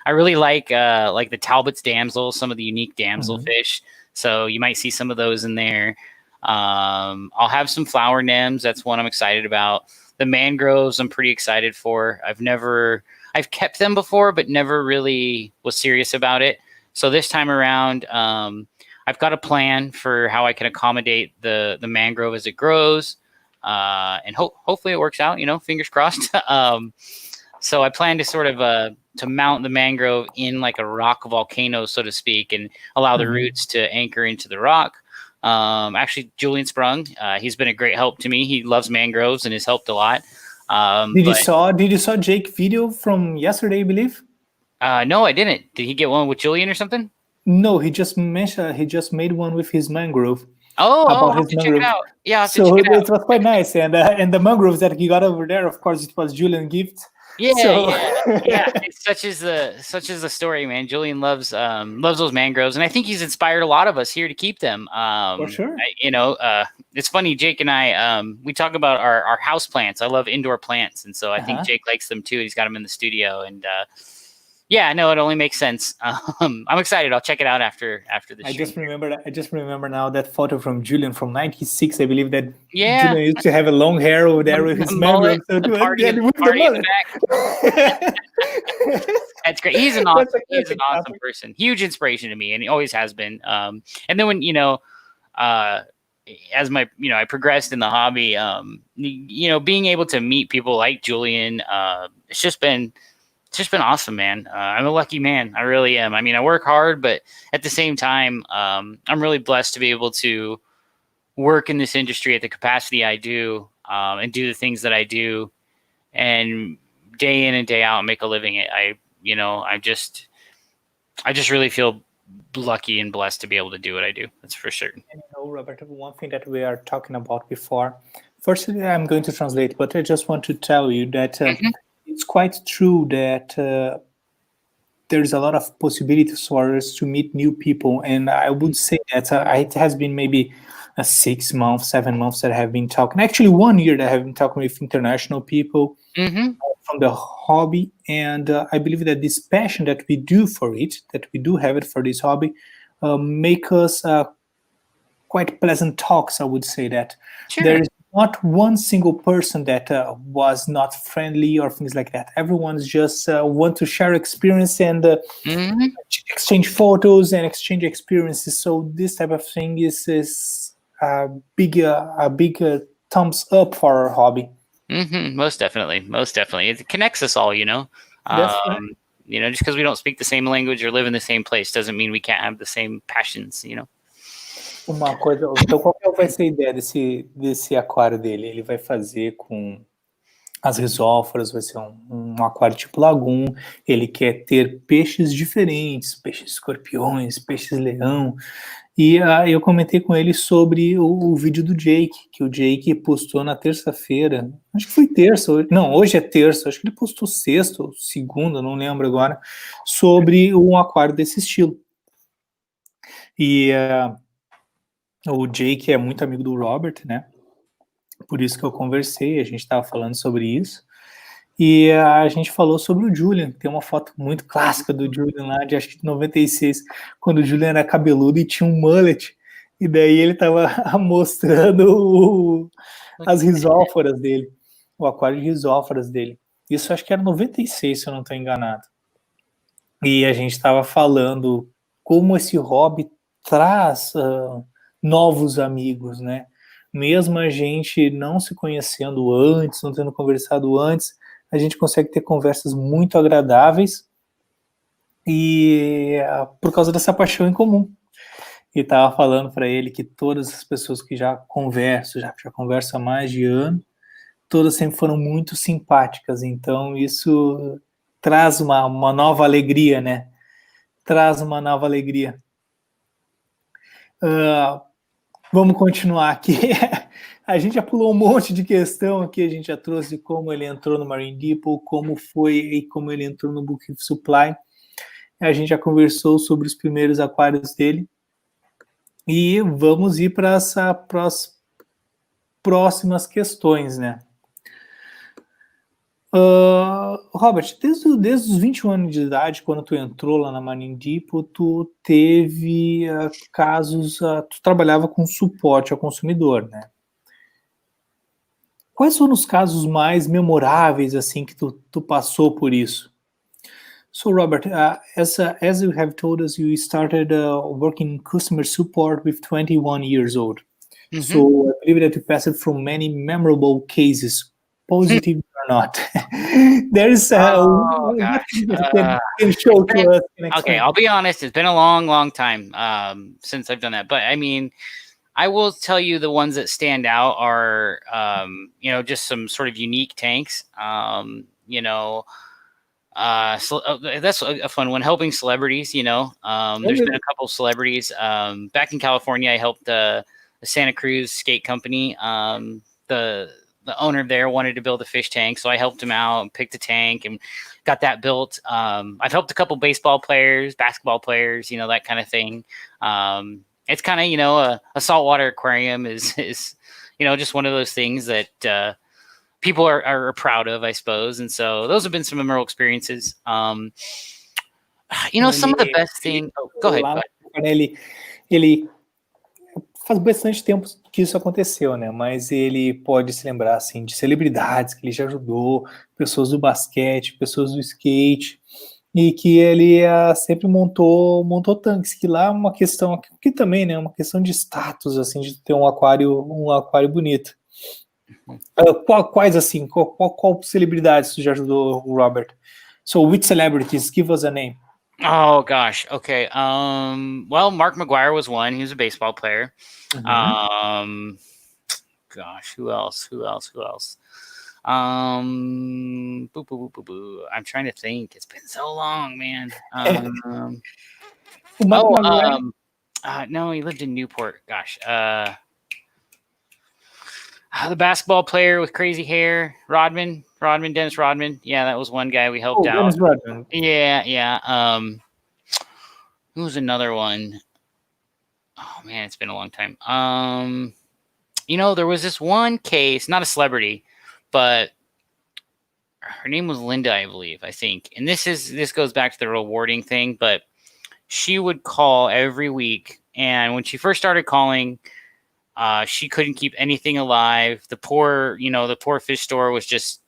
S2: I really like the Talbot's damsel, some of the unique damselfish. So you might see some of those in there. I'll have some flower nems. That's one I'm excited about. The mangroves I'm pretty excited for. I've kept them before, but never really was serious about it. So this time around, I've got a plan for how I can accommodate the mangrove as it grows. And hopefully it works out, fingers crossed. So I plan to sort of to mount the mangrove in like a rock volcano, so to speak, and allow the roots to anchor into the rock. Actually, Julian Sprung, he's been a great help to me. He loves mangroves and has helped a lot. Did
S1: you saw Jake video from yesterday, I believe?
S2: No, I didn't. Did he get one with Julian or something?
S1: No, he just made one with his mangrove.
S2: I'll have to check it out. Yeah,
S1: so it was quite nice, and the mangroves that he got over there, of course, it was Julian gift.
S2: Yeah. It's such is the story, man. Julian loves those mangroves, and I think he's inspired a lot of us here to keep them.
S1: For sure.
S2: It's funny. Jake and I, we talk about our house plants. I love indoor plants, and so I think Jake likes them too. He's got them in the studio, and yeah, no, it only makes sense. I'm excited. I'll check it out after the show.
S1: I just remember now that photo from Julian from '96. I believe that Julian used to have a long hair over there with his mangrove.
S2: So party in the back. That's great. He's an awesome person. Huge inspiration to me, and he always has been. And then when as I progressed in the hobby, being able to meet people like Julian, it's just been awesome, man. I'm a lucky man. I really am. I mean, I work hard, but at the same time, I'm really blessed to be able to work in this industry at the capacity I do, and do the things that I do, and day in and day out make a living. I just really feel lucky and blessed to be able to do what I do. That's for certain.
S1: And Robert, one thing that we are talking about before. Firstly, I'm going to translate, but I just want to tell you that it's quite true that there's a lot of possibilities for us to meet new people. And I would say that it has been maybe 6 months, 7 months that I have been talking. Actually, 1 year that I have been talking with international people from the hobby. And I believe that this passion that we do for it, that we do have it for this hobby, make us quite pleasant talks, I would say that.
S2: Sure.
S1: There is not one single person that was not friendly or things like that. Everyone's just want to share experience and exchange photos and exchange experiences. So this type of thing is a big thumbs up for our hobby.
S2: Most definitely. It connects us all, just because we don't speak the same language or live in the same place doesn't mean we can't have the same passions,
S1: Uma coisa, então qual que vai ser a ideia desse aquário dele? Ele vai fazer com as risóforas, vai ser um aquário tipo lagoon. Ele quer ter peixes diferentes, peixes escorpiões, peixes leão. E eu comentei com ele sobre o vídeo do Jake, que o Jake postou na terça-feira. Acho que foi terça. Não, hoje é terça. Acho que ele postou sexta ou segunda, não lembro agora, sobre um aquário desse estilo. E o Jake é muito amigo do Robert, né? Por isso que eu conversei, a gente estava falando sobre isso. E a gente falou sobre o Julian, tem uma foto muito clássica do Julian lá, de acho que de 96, quando o Julian era cabeludo e tinha um mullet, e daí ele tava mostrando as risóforas dele, o aquário de risóforas dele. Isso acho que era 96, se eu não estou enganado. E a gente estava falando como esse hobby traz novos amigos, né? Mesmo a gente não se conhecendo antes, não tendo conversado antes, a gente consegue ter conversas muito agradáveis e por causa dessa paixão em comum. E estava falando para ele que todas as pessoas que já conversam há mais de ano, todas sempre foram muito simpáticas. Então isso traz uma nova alegria, né? Traz uma nova alegria. Vamos continuar aqui. A gente já pulou um monte de questão aqui, a gente já trouxe como ele entrou no Marine Depot, como foi e como ele entrou no Bulk Reef Supply. A gente já conversou sobre os primeiros aquários dele. E vamos ir para as próximas questões, né? Robert, desde os 21 anos de idade, quando tu entrou lá na Marine Depot, tu teve casos, tu trabalhava com suporte ao consumidor, né? Quais foram os casos mais memoráveis, assim, que tu passou por isso? So, Robert, as you have told us, you started working in customer support with 21 years old. Mm-hmm. So, I believe that you passed from many memorable cases, positive or not. There's can show to us.
S2: Okay, I'll be honest. It's been a long time since I've done that. But I mean, I will tell you the ones that stand out are, just some sort of unique tanks. That's a fun one. Helping celebrities. There's been a couple of celebrities. Back in California, I helped the Santa Cruz skate company. The owner there wanted to build a fish tank, so I helped him out and picked a tank and got that built. I've helped a couple baseball players, basketball players, that kind of thing. It's kind of, a saltwater aquarium is just one of those things that people are proud of, I suppose. And so those have been some memorable experiences. Some of the best things. Go ahead.
S1: Ele faz bastante tempo que isso aconteceu, né? Mas ele pode se lembrar, assim, de celebridades que ele já ajudou, pessoas do basquete, pessoas do skate, e que ele sempre montou tanques, que lá é uma questão, que também, né, uma questão de status, assim, de ter um aquário bonito. Quais, assim, qual celebridades tu já ajudou, Robert? So, which celebrities? Give us a name.
S2: Oh gosh. Okay. Well, Mark McGuire was one. He was a baseball player. Mm-hmm. Gosh, who else? I'm trying to think. It's been so long, man. No, he lived in Newport. Gosh. The basketball player with crazy hair, Dennis Rodman. Yeah, that was one guy we helped out.
S1: Dennis Rodman.
S2: Yeah. Who was another one? Oh man, it's been a long time. There was this one case, not a celebrity, but her name was Linda, I believe, I think. And this goes back to the rewarding thing, but she would call every week, and when she first started calling, she couldn't keep anything alive. The poor fish store was just,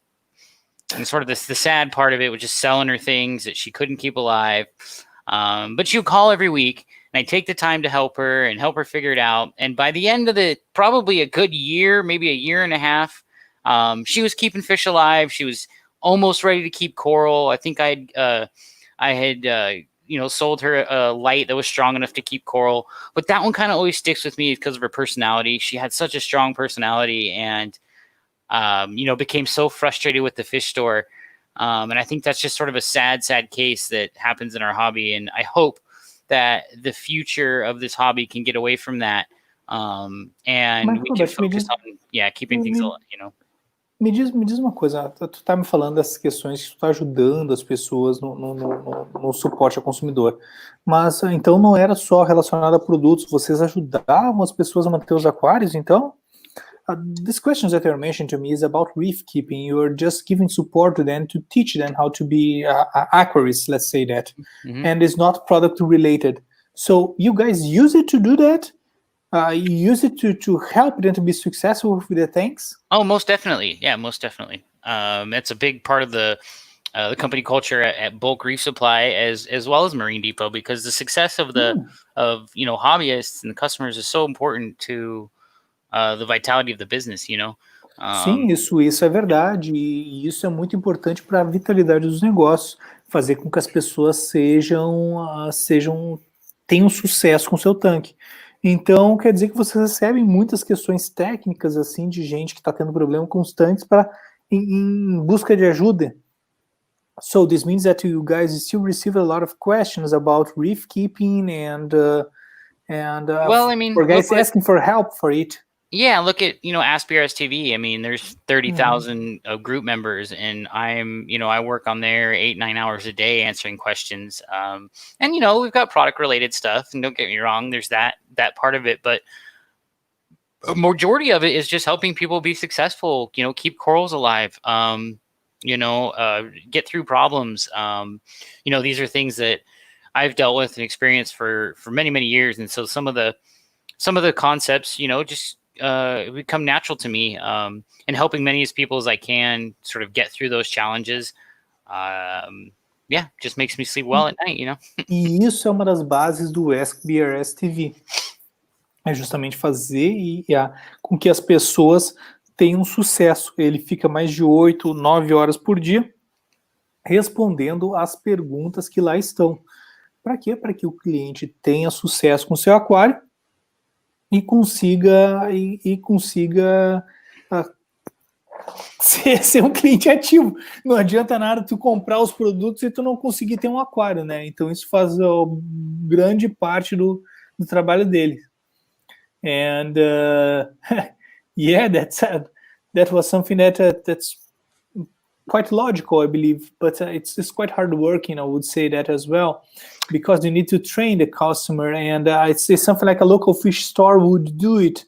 S2: and sort of the sad part of it was just selling her things that she couldn't keep alive. But she would call every week, and I'd take the time to help her figure it out. And by the end of probably a good year, maybe a year and a half, she was keeping fish alive. She was almost ready to keep coral. I think I had sold her a light that was strong enough to keep coral. But that one kind of always sticks with me because of her personality. She had such a strong personality and, became so frustrated with the fish store. And I think that's just sort of a sad case that happens in our hobby. And I hope that the future of this hobby can get away from that. And we can focus on, keeping things alive,
S1: Me diz uma coisa, tu tá me falando dessas questões que tu tá ajudando as pessoas no suporte ao consumidor, mas então não era só relacionado a produtos, vocês ajudavam as pessoas a manter os aquários, então? these questions that are mentioned to me is about reef keeping. You're just giving support to them to teach them how to be aquarists, let's say that, and it's not product related. So you guys use it to do that? You use it to help them to be successful with the tanks?
S2: Oh, most definitely. Yeah, most definitely. It's a big part of the company culture at Bulk Reef Supply as well as Marine Depot, because the success of hobbyists and the customers is so important to the vitality of the business,
S1: Sim, isso é verdade, e isso é muito importante para a vitalidade dos negócios, fazer com que as pessoas tenham sucesso com o seu tanque. Então, quer dizer que vocês recebem muitas questões técnicas, assim, de gente que está tendo problema com os tanques em busca de ajuda. So this means that you guys still receive a lot of questions about reef keeping and
S2: well, I mean,
S1: for guys asking for help for it.
S2: Yeah, look at, Ask BRS TV. I mean, there's 30,000 group members, and I work on there 8-9 hours a day answering questions. And, we've got product related stuff, and don't get me wrong, there's that part of it, but a majority of it is just helping people be successful, keep corals alive, get through problems. These are things that I've dealt with and experienced for many, many years. And so some of the concepts, just become natural to me, and helping many as people as I can sort of get through those challenges. Just makes me sleep well at night,
S1: E isso é uma das bases do Ask BRS TV. É justamente fazer com que as pessoas tenham sucesso. Ele fica mais de 8, 9 horas por dia respondendo as perguntas que lá estão. Para quê? Para que o cliente tenha sucesso com o seu aquário e consiga ser um cliente ativo. Não adianta nada tu comprar os produtos e tu não conseguir ter um aquário, né? Então isso faz grande parte do trabalho dele. And that was something that's quite logical, I believe, but it's quite hard working, I would say that as well, because you need to train the customer, and it's something like a local fish store would do it,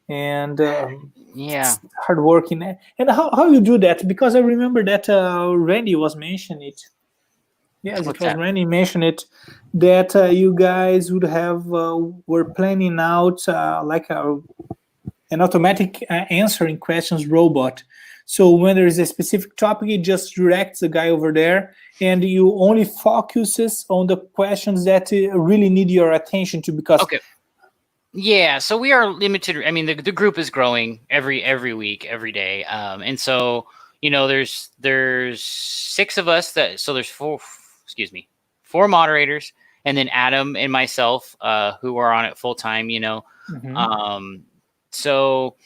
S1: and it's hard working. And how you do that? Because I remember that Randy was mentioning it. Yes, it was Randy mentioned it, that you guys would have were planning out like an automatic answering questions robot. So when there is a specific topic, it just directs the guy over there, and you only focuses on the questions that really need your attention to. Because
S2: yeah, so we are limited. I mean, the group is growing every week, every day, and so there's 6 of us so there's 4 moderators, and then Adam and myself who are on it full time. So.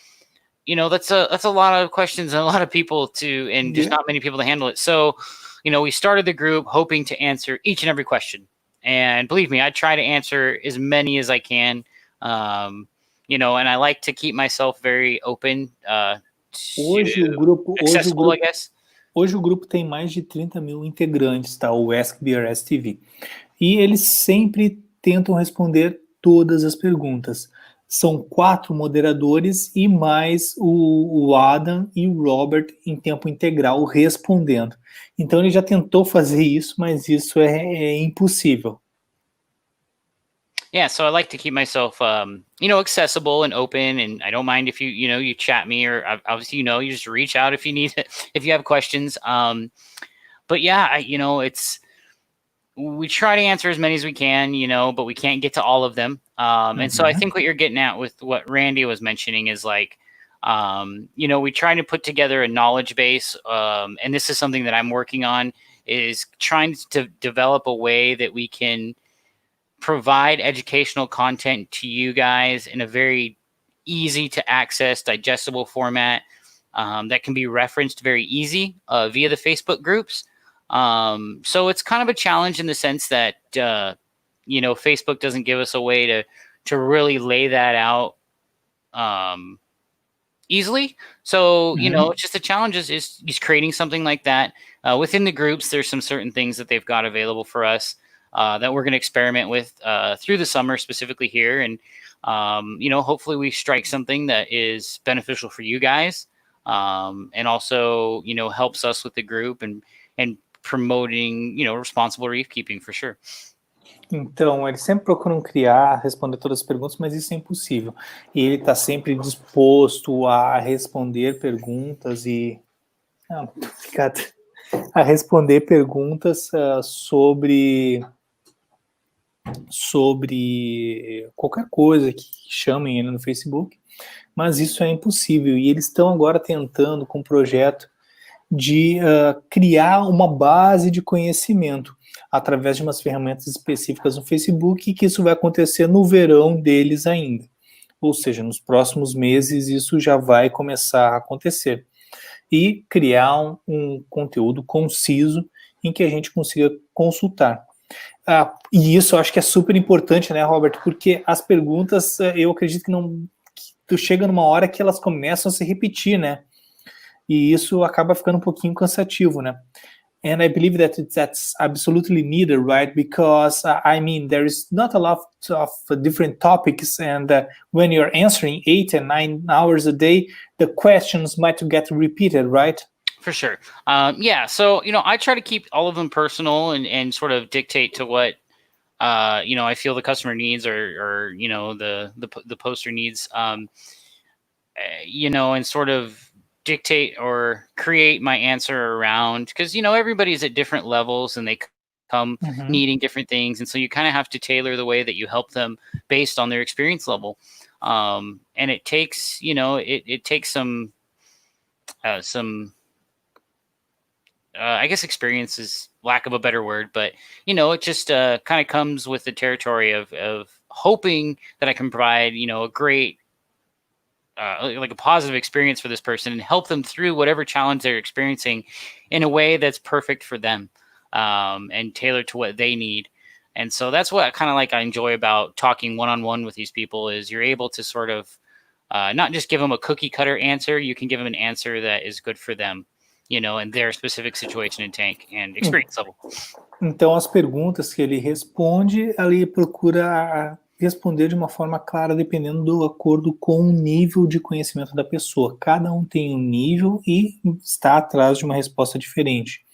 S2: That's a lot of questions and a lot of people and just not many people to handle it. So, we started the group hoping to answer each and every question. And believe me, I try to answer as many as I can. And I like to keep myself very open, accessible, I guess.
S1: Hoje o grupo tem mais de 30 mil integrantes, tá? O Ask BRS TV. E eles sempre tentam responder todas as perguntas. São 4 moderadores e mais o Adam e o Robert em tempo integral respondendo. Então ele já tentou fazer isso, mas isso é impossível.
S2: Yeah, so I like to keep myself, accessible and open, and I don't mind if you chat me, or obviously you just reach out if you need it, if you have questions. But yeah, we try to answer as many as we can, but we can't get to all of them. And so I think what you're getting at with what Randy was mentioning is like, we try to put together a knowledge base. And this is something that I'm working on, is trying to develop a way that we can provide educational content to you guys in a very easy to access, digestible format that can be referenced very easy via the Facebook groups. So it's kind of a challenge in the sense that, Facebook doesn't give us a way to really lay that out easily. So, it's just the challenge is creating something like that. Within the groups, there's some certain things that they've got available for us that we're going to experiment with through the summer, specifically here. And Hopefully we strike something that is beneficial for you guys, and also, helps us with the group and promoting, responsible reef keeping for sure.
S1: Então, eles sempre procuram criar, responder todas as perguntas, mas isso é impossível. E ele está sempre disposto a responder perguntas a responder perguntas sobre qualquer coisa que chamem ele no Facebook, mas isso é impossível. E eles estão agora tentando, com um projeto, de criar uma base de conhecimento através de umas ferramentas específicas no Facebook, e que isso vai acontecer no verão deles ainda. Ou seja, nos próximos meses isso já vai começar a acontecer. E criar um conteúdo conciso em que a gente consiga consultar. E isso eu acho que é super importante, né, Robert? Porque as perguntas, eu acredito que tu chega numa hora que elas começam a se repetir, né? E isso acaba ficando um pouquinho cansativo, né? And I believe that's absolutely needed, right? Because, there is not a lot of different topics, and when you're answering 8 and 9 hours a day, the questions might get repeated, right?
S2: For sure. So, I try to keep all of them personal and sort of dictate to what, I feel the customer needs or the poster needs, and sort of dictate or create my answer around, because everybody's at different levels and they come needing different things, and so you kind of have to tailor the way that you help them based on their experience level, and it takes it takes some I guess experience is lack of a better word, but it just kind of comes with the territory of hoping that I can provide a great like a positive experience for this person and help them through whatever challenge they're experiencing in a way that's perfect for them, and tailored to what they need. And so that's what I enjoy about talking one-on-one with these people, is you're able to sort of not just give them a cookie cutter answer, you can give them an answer that is good for them, in their specific situation and tank and experience level.
S1: Então, as perguntas que ele responde, ele procura responder de uma forma clara, dependendo do acordo com o nível de conhecimento da pessoa. Cada um tem um nível e está atrás de uma resposta diferente.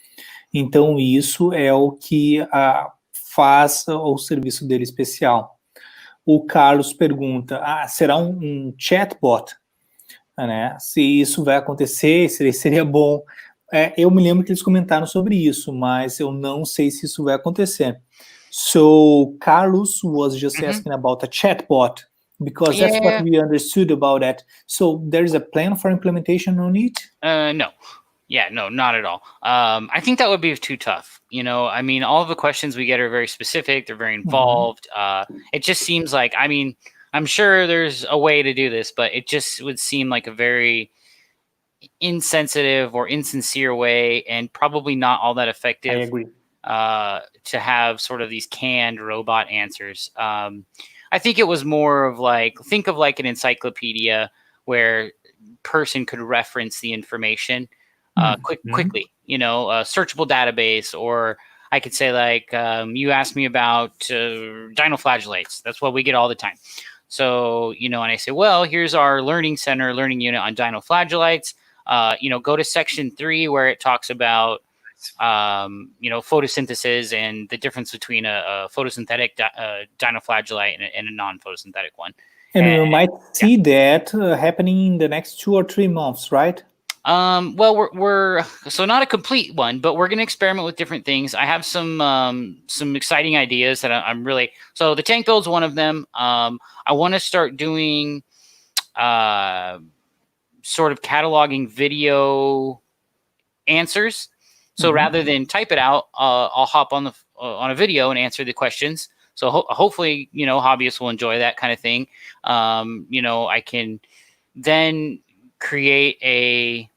S1: Então, isso é o que faz o serviço dele especial. O Carlos pergunta, será um chatbot? Né? Se isso vai acontecer, seria bom. Eu me lembro que eles comentaram sobre isso, mas eu não sei se isso vai acontecer. So Carlos was just asking about a chatbot, because that's what we understood about that. So there's a plan for implementation on it?
S2: No. Yeah, no, not at all. I think that would be too tough. All of the questions we get are very specific. They're very involved. It just seems like, I'm sure there's a way to do this, but it just would seem like a very insensitive or insincere way, and probably not all that effective.
S1: I agree.
S2: To have sort of these canned robot answers. I think it was more of think of like an encyclopedia where person could reference the information quickly, a searchable database, or I could say you asked me about dinoflagellates. That's what we get all the time. So, and I say, well, here's our learning unit on dinoflagellates. Go to section 3 where it talks about photosynthesis and the difference between a photosynthetic dinoflagellate and a non-photosynthetic one.
S1: And we might see that happening in the next 2 or 3 months, right?
S2: Well, we're so not a complete one, but we're going to experiment with different things. I have some exciting ideas that I'm really, so the tank build's one of them. I want to start doing sort of cataloging video answers. So rather than type it out, I'll hop on a video and answer the questions. So hopefully, hobbyists will enjoy that kind of thing. I can then create a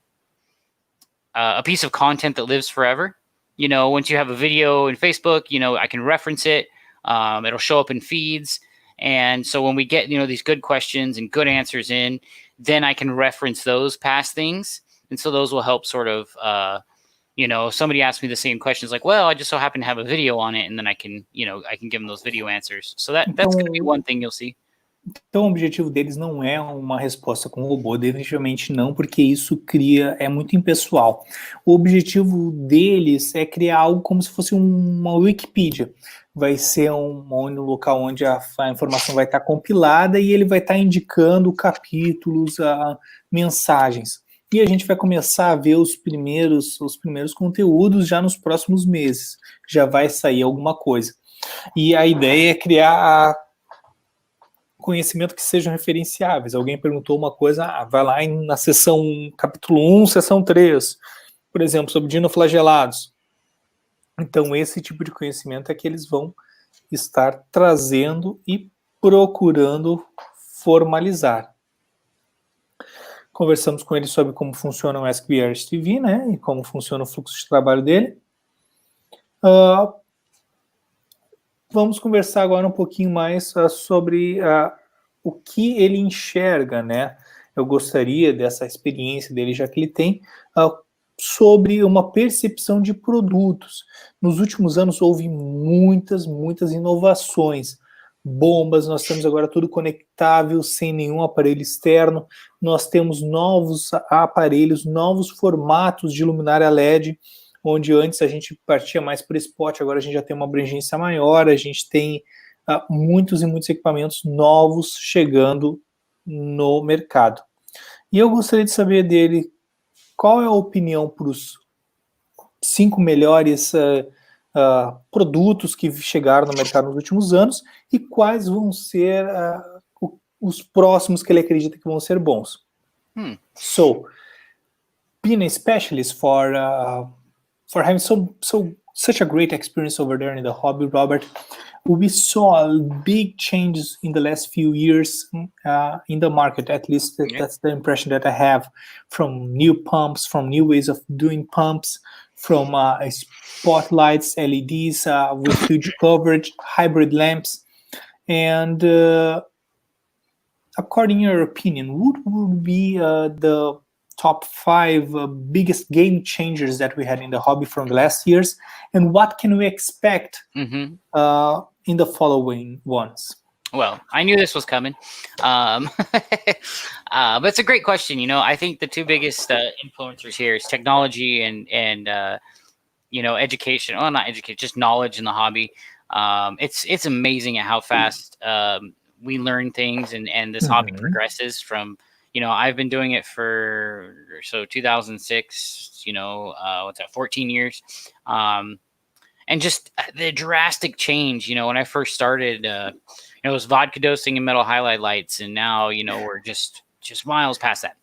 S2: piece of content that lives forever. Once you have a video in Facebook, I can reference it. It'll show up in feeds. And so when we get, these good questions and good answers in, then I can reference those past things. And so those will help sort of, if somebody asks me the same questions, like, well, I just so happen to have a video on it, and then I can give them those video answers. So that's going to be one thing you'll see.
S1: Então, o objetivo deles não é uma resposta com robô, definitivamente não, porque isso é muito impessoal. O objetivo deles é criar algo como se fosse uma Wikipedia. Vai ser um local onde a informação vai estar compilada e ele vai estar indicando capítulos, mensagens. E a gente vai começar a ver os primeiros conteúdos já nos próximos meses. Já vai sair alguma coisa. E a ideia é criar conhecimento que sejam referenciáveis. Alguém perguntou uma coisa, vai lá na seção capítulo 1, seção 3, por exemplo, sobre dinoflagelados. Então, esse tipo de conhecimento é que eles vão estar trazendo e procurando formalizar. Conversamos com ele sobre como funciona o Ask TV, né, e como funciona o fluxo de trabalho dele. Vamos conversar agora um pouquinho mais sobre o que ele enxerga, né? Eu gostaria dessa experiência dele, já que ele tem, sobre uma percepção de produtos. Nos últimos anos houve muitas inovações. Bombas, nós temos agora tudo conectável, sem nenhum aparelho externo. Nós temos novos aparelhos, novos formatos de luminária LED, onde antes a gente partia mais por spot, agora a gente já tem uma abrangência maior, a gente tem muitos equipamentos novos chegando no mercado. E eu gostaria de saber dele qual é a opinião para os 5 melhores produtos que chegaram no mercado nos últimos anos e quais vão ser os próximos que ele acredita que vão ser bons. So, being a specialist for having such a great experience over there in the hobby, Robert, we saw big changes in the last few years in the market. At least that's the impression that I have, from new pumps, from new ways of doing pumps, from spotlights, LEDs with huge coverage, hybrid lamps. And according to your opinion, what would be the top 5 biggest game changers that we had in the hobby from the last years, and what can we expect in the following ones?
S2: Well, I knew this was coming, but it's a great question. I think the 2 biggest influencers here is technology and education. Well, not education, just knowledge in the hobby. It's amazing at how fast we learn things and this hobby progresses from. I've been doing it for 2006. 14 years, and just the drastic change. When I first started, it was vodka dosing and metal halide lights, and now we're just miles past that.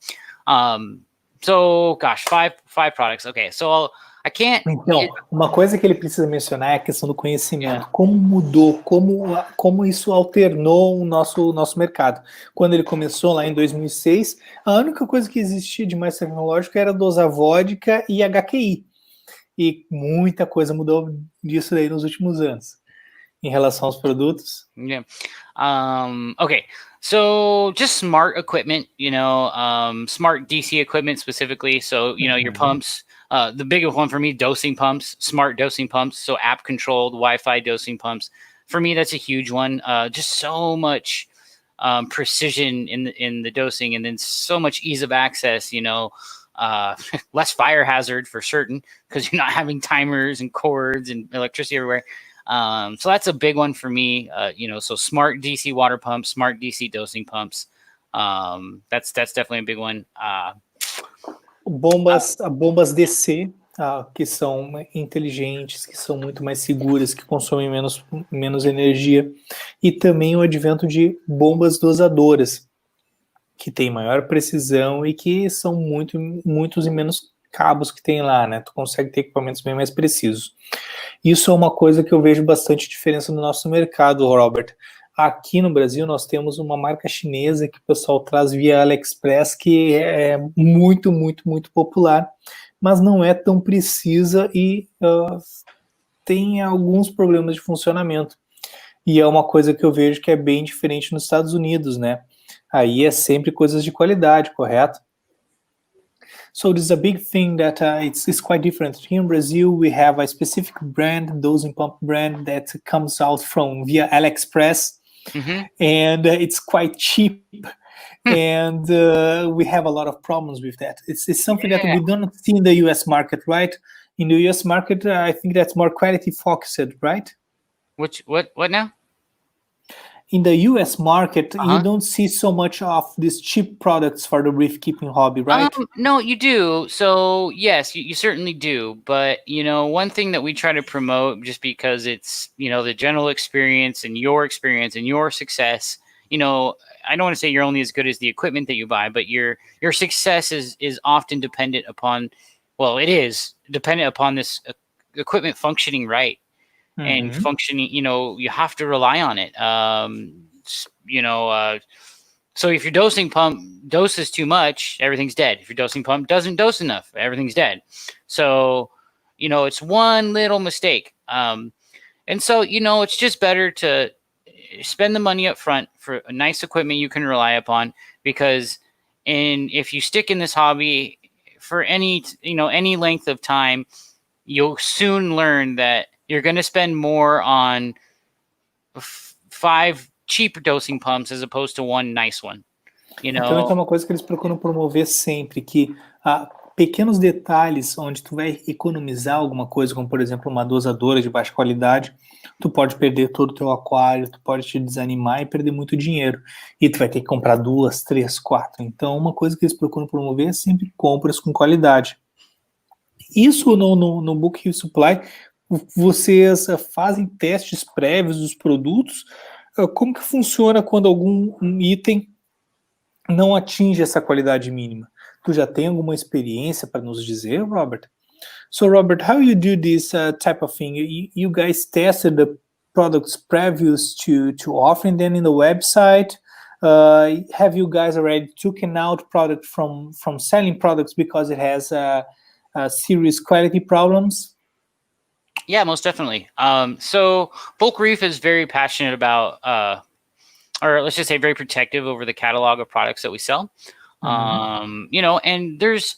S2: So, gosh, five products. Okay, so I can't.
S1: Então, uma coisa que ele precisa mencionar é a questão do conhecimento. Como mudou, como isso alternou o nosso mercado. Quando ele começou lá em 2006, a única coisa que existia de mais tecnológico era dosar vodka e HQI. E muita coisa mudou disso aí nos últimos anos. Em relação aos produtos.
S2: Yeah. Okay. So just smart equipment, smart DC equipment specifically. So, your pumps, the biggest one for me, dosing pumps, smart dosing pumps. So app controlled Wi-Fi dosing pumps. For me, that's a huge one. Just so much precision in the dosing, and then so much ease of access, less fire hazard for certain, because you're not having timers and cords and electricity everywhere. So that's a big one for me. So smart DC water pumps, smart DC dosing pumps. That's definitely a big one.
S1: Bombas DC, que são inteligentes, que são muito mais seguras, que consomem menos energia. E também o advento de bombas dosadoras, que tem maior precisão e que são muitos e menos cabos que tem lá, né? Tu consegue ter equipamentos bem mais precisos. Isso é uma coisa que eu vejo bastante diferença no nosso mercado, Robert. Aqui no Brasil nós temos uma marca chinesa que o pessoal traz via AliExpress, que é muito popular, mas não é tão precisa e tem alguns problemas de funcionamento. E é uma coisa que eu vejo que é bem diferente nos Estados Unidos, né? Aí é sempre coisas de qualidade, correto? So this is a big thing that it's quite different. Here in Brazil, we have a specific brand, dosing pump brand, that comes out from via AliExpress, and it's quite cheap. And we have a lot of problems with that. It's something that we don't see in the US market, right? In the US market, I think that's more quality focused, right?
S2: What now?
S1: In the US market, you don't see so much of these cheap products for the reef keeping hobby, right?
S2: No, you do. So yes, you certainly do. But one thing that we try to promote, just because it's the general experience and your success. I don't want to say you're only as good as the equipment that you buy, but your success is often dependent upon, it is dependent upon this equipment functioning right and functioning. You have to rely on it. So if your dosing pump doses too much, everything's dead. If your dosing pump doesn't dose enough, everything's dead. So it's one little mistake. And so it's just better to spend the money up front for a nice equipment you can rely upon, because if you stick in this hobby for any length of time, you'll soon learn that you're going to spend more on 5 cheap dosing pumps as opposed to one nice one.
S1: Então é uma coisa que eles procuram promover sempre, que pequenos detalhes onde tu vai economizar alguma coisa, como por exemplo uma dosadora de baixa qualidade, tu pode perder todo o teu aquário, tu pode te desanimar e perder muito dinheiro. E tu vai ter que comprar 2, 3, 4. Então uma coisa que eles procuram promover é sempre compras com qualidade. Isso no Bulk Reef Supply, vocês fazem testes prévios dos produtos? Como que funciona quando algum item não atinge essa qualidade mínima? Tu já tem alguma experiência para nos dizer, Robert? So, Robert, how you do this type of thing? You guys tested the products previous to offering them in the website? Have you guys already taken out product from selling products because it has serious quality problems?
S2: Yeah, most definitely. So Bulk Reef is very passionate about, or let's just say very protective over the catalog of products that we sell. And there's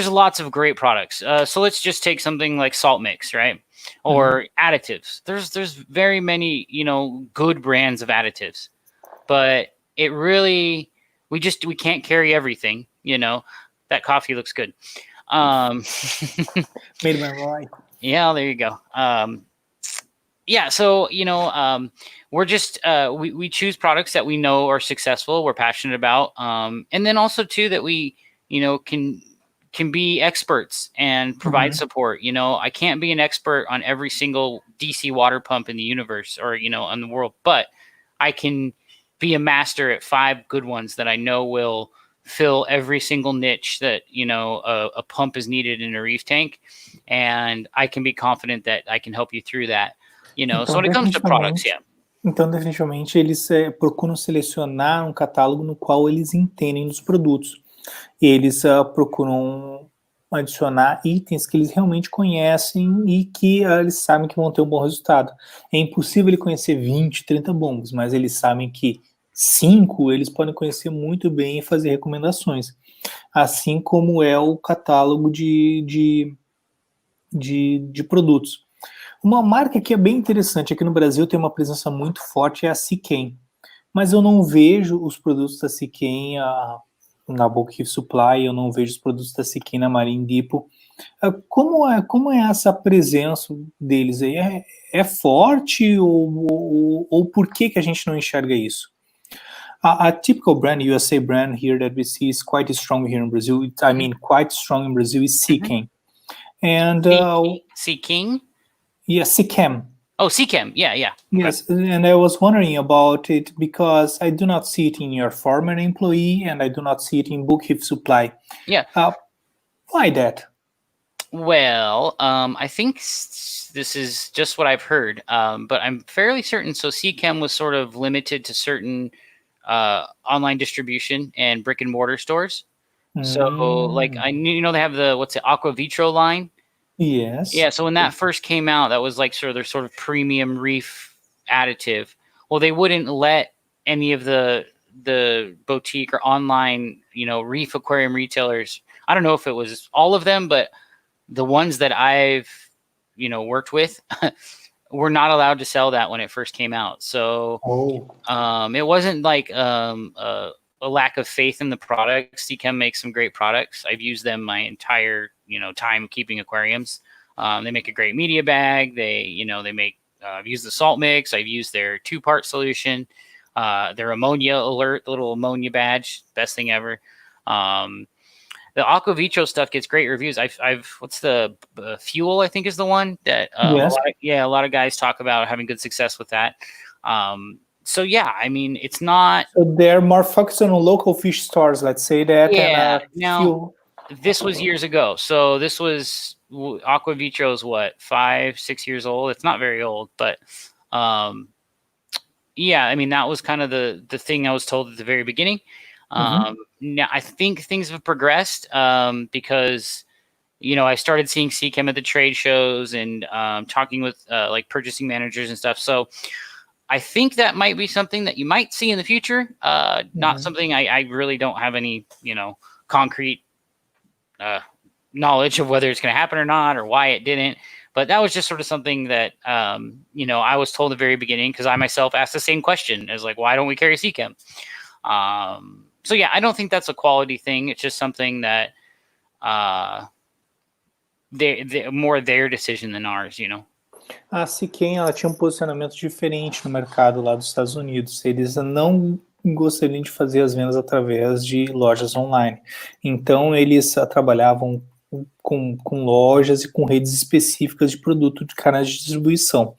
S2: lots of great products. So let's just take something like salt mix, right? Or additives. There's very many, good brands of additives, but it really, we can't carry everything, That coffee looks good.
S1: Made by Roy.
S2: Yeah, there you go. So we're just we choose products that we know are successful, we're passionate about, and then also too that we can be experts and provide support. I can't be an expert on every single DC water pump in the universe or in the world, but I can be a master at 5 good ones that I know will fill every single niche that a pump is needed in a reef tank, and I can be confident that I can help you through that.
S1: Então,
S2: so when it comes to products,
S1: Então, definitivamente, eles procuram selecionar um catálogo no qual eles entendem dos produtos. E eles procuram adicionar itens que eles realmente conhecem e que eles sabem que vão ter um bom resultado. É impossível ele conhecer 20, 30 bombas, mas eles sabem que 5 eles podem conhecer muito bem e fazer recomendações. Assim como é o catálogo de produtos. Uma marca que é bem interessante aqui no Brasil, tem uma presença muito forte, é a Siquem. Mas eu não vejo os produtos da Siquem na Bulk Reef Supply, eu não vejo os produtos da Siquem na Marine Depot. Como é essa presença deles aí? É forte ou por que a gente não enxerga isso? A typical brand, USA brand here that we see is quite strong here in Brazil. I mean, quite strong in Brazil is Siquem. And
S2: Siquem?
S1: Yeah, Siquem.
S2: Oh, Siquem. Yeah.
S1: Yes, and I was wondering about it because I do not see it in your former employee and I do not see it in Bulk Reef Supply.
S2: Yeah.
S1: Why that?
S2: Well, I think this is just what I've heard, but I'm fairly certain. So Siquem was sort of limited to certain online distribution and brick and mortar stores. So like I knew they have the Aqua Vitro line.
S1: Yes.
S2: Yeah, so when that first came out, that was like their sort of premium reef additive. Well, they wouldn't let any of the boutique or online, reef aquarium retailers. I don't know if it was all of them, but the ones that I've, worked with, were not allowed to sell that when it first came out. So it wasn't like a lack of faith in the product. Seachem makes some great products. I've used them my entire time keeping aquariums. They make a great media bag. They make. I've used the salt mix. I've used their 2-part solution. Their ammonia alert, the little ammonia badge, best thing ever. The Aqua Vitro stuff gets great reviews. I've what's the fuel? I think is the one that
S1: Yes.
S2: a lot of guys talk about having good success with that. So yeah, I mean, it's not.
S1: So they're more focused on local fish stores, let's say that.
S2: Yeah.
S1: And,
S2: now, this was years ago. So this was Aqua Vitro's what, 5-6 years old. It's not very old, but yeah, I mean, that was kind of the thing I was told at the very beginning. Now I think things have progressed because I started seeing Seachem at the trade shows and talking with like purchasing managers and stuff. So I think that might be something that you might see in the future. Not something I really don't have any concrete knowledge of whether it's going to happen or not or why it didn't. But that was just sort of something that I was told at the very beginning because I myself asked the same question as like, why don't we carry Seachem? So yeah, I don't think that's a quality thing. It's just something that they're more their decision than ours,
S1: A Seachem, ela tinha posicionamento diferente no mercado lá dos Estados Unidos. Eles não gostariam de fazer as vendas através de lojas online. Então, eles trabalhavam com lojas e com redes específicas de produto de canais de distribuição.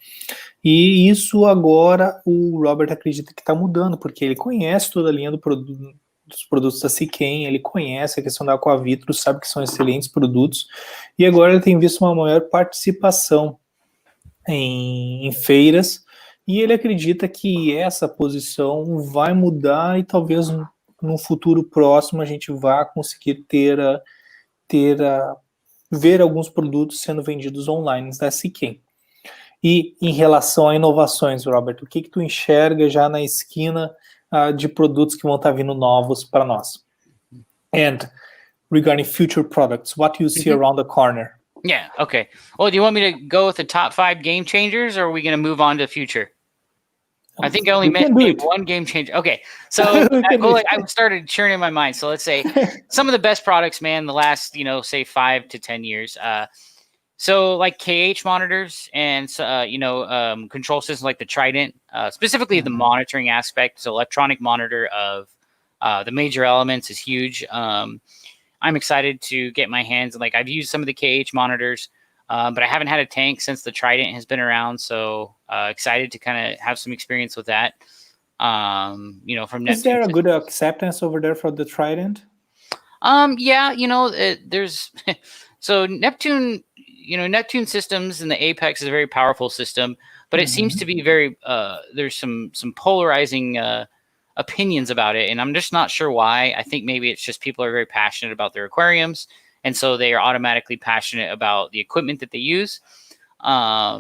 S1: E isso agora o Robert acredita que está mudando, porque ele conhece toda a linha dos produtos da Seachem, ele conhece a questão da Aquavitro, sabe que são excelentes produtos, e agora ele tem visto uma maior participação em feiras, e ele acredita que essa posição vai mudar e talvez no futuro próximo a gente vá conseguir ver alguns produtos sendo vendidos online da Seachem. E em relação a inovações, Robert, o que tu enxerga já na esquina de produtos que vão estar vindo novos para nós? And regarding future products, what do you see around the corner?
S2: Yeah, okay. Well, do you want me to go with the top 5 game changers, or are we going to move on to the future? I think I only meant one game changer. Okay, so I started churning in my mind. So let's say some of the best products, man, the last, say 5 to 10 years. So like KH monitors and, control systems like the Trident, specifically the monitoring aspect. So electronic monitor of the major elements is huge. I'm excited to get my hands on, I've used some of the KH monitors, but I haven't had a tank since the Trident has been around. So excited to kind of have some experience with that. From Neptune.
S1: Is there a good acceptance over there for the Trident?
S2: Yeah, there's so Neptune, Neptune systems and the Apex is a very powerful system, but it seems to be very there's some polarizing opinions about it, and I'm just not sure why. I think maybe it's just people are very passionate about their aquariums, and so they are automatically passionate about the equipment that they use. I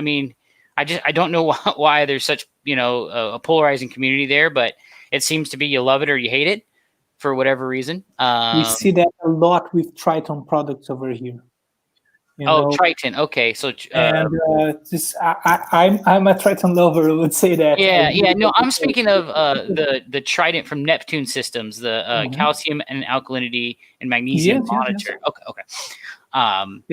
S2: mean, I don't know why there's such a polarizing community there, but it seems to be you love it or you hate it for whatever reason.
S1: We see that a lot with Triton products over here.
S2: Triton. Okay, so
S1: I'm a Triton lover. I would say that.
S2: Yeah. No, I'm speaking of the Trident from Neptune Systems, the calcium and alkalinity and magnesium monitor.
S1: Yes.
S2: Okay.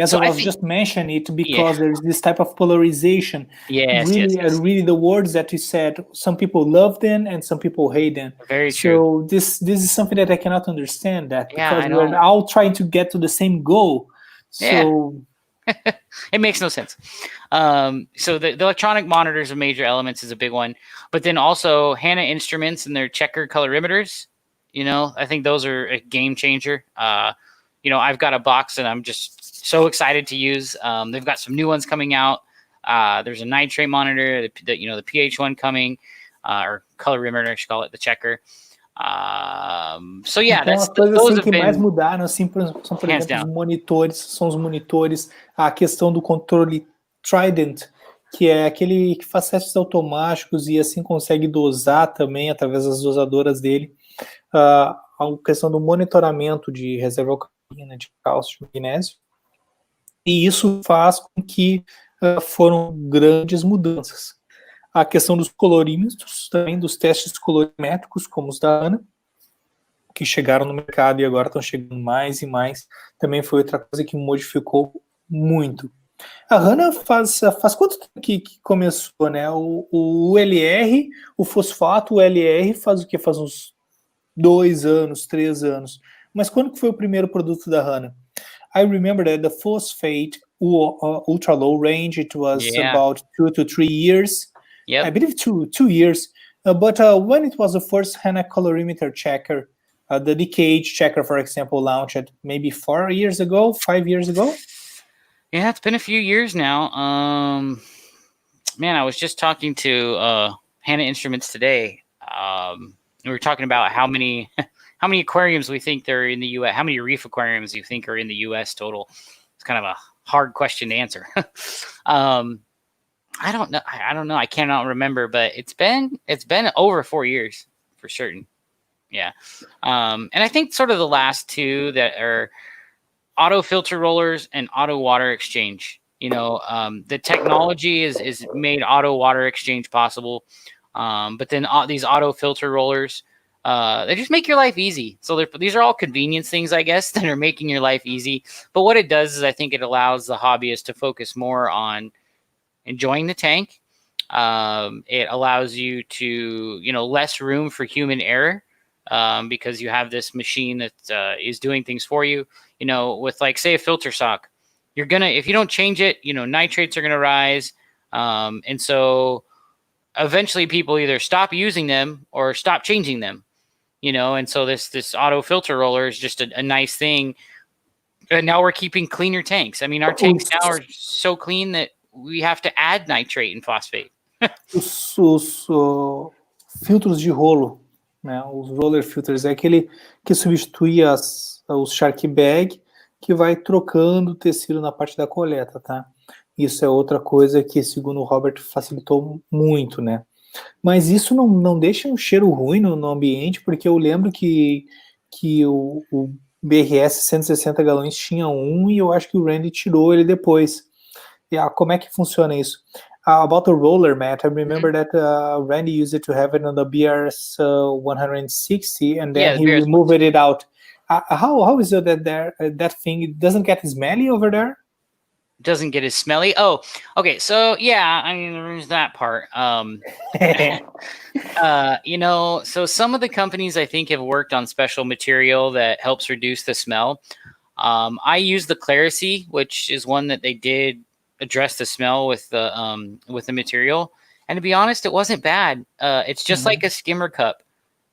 S1: So I was just mentioning it because there's this type of polarization. Really, the words that you said, some people love them and some people hate them.
S2: Very true.
S1: So this is something that I cannot understand that because we're all trying to get to the same goal. So
S2: it makes no sense. So the electronic monitors of major elements is a big one, but then also Hanna Instruments and their checker colorimeters. I think those are a game changer. I've got a box and I'm just so excited to use. They've got some new ones coming out. There's a nitrate monitor, the pH one coming, or colorimeter, I should call it, the checker. So yeah,
S1: então, as coisas assim, que mais mudaram são, por exemplo, os monitores, a questão do controle Trident, que é aquele que faz testes automáticos e assim consegue dosar também através das dosadoras dele. A questão do monitoramento de reserva alcalina, de cálcio, de magnésio. E isso faz com que foram grandes mudanças. A questão dos colorímetros, também dos testes colorimétricos, como os da Ana, que chegaram no mercado e agora estão chegando mais e mais, também foi outra coisa que modificou muito. A Hannah faz quanto tempo que começou, né? O LR, o fosfato, o LR faz o quê? Faz uns 2 anos, 3 anos. Mas quando que foi o primeiro produto da Hannah? I remember that the phosphate ultra low range, it was about 2 to 3 years.
S2: Yep.
S1: I believe two years. But when it was the first Hannah colorimeter checker, the decade checker, for example, launched maybe 4 years ago, 5 years ago?
S2: Yeah, it's been a few years now. Man, I was just talking to Hannah Instruments today. We were talking about how many aquariums we think there are in the U.S. How many reef aquariums you think are in the U.S. total? It's kind of a hard question to answer. I don't know. I cannot remember, but it's been over 4 years for certain. Yeah. And I think sort of the last two that are auto filter rollers and auto water exchange. The technology is made auto water exchange possible. But then these auto filter rollers, they just make your life easy. So these are all convenience things, I guess, that are making your life easy. But what it does is I think it allows the hobbyist to focus more on enjoying the tank. It allows you to, less room for human error, because you have this machine that is doing things for you. With like, say, a filter sock, if you don't change it, nitrates are gonna rise, and so eventually people either stop using them or stop changing them. And so this auto filter roller is just a nice thing. And now we're keeping cleaner tanks. I mean, our tanks now are so clean that we have to add nitrate and phosphate.
S1: Os filtros de rolo, né? Os roller filters, é aquele que substitui os shark bag, que vai trocando o tecido na parte da coleta, tá? Isso é outra coisa que, segundo o Robert, facilitou muito, né? Mas isso não deixa um cheiro ruim no ambiente, porque eu lembro que o BRS 160 galões tinha um, e eu acho que o Randy tirou ele depois. E como é que funciona isso? About the roller mat, I remember that Randy used it to have it on the BRS 160, and then he removed it out. How is it that that thing, it doesn't get smelly over there?
S2: Doesn't get as smelly. Oh, okay. So yeah, I mean, there's that part. So some of the companies I think have worked on special material that helps reduce the smell. I use the Clarisy, which is one that they did address the smell with the material. And to be honest, it wasn't bad. It's just like a skimmer cup,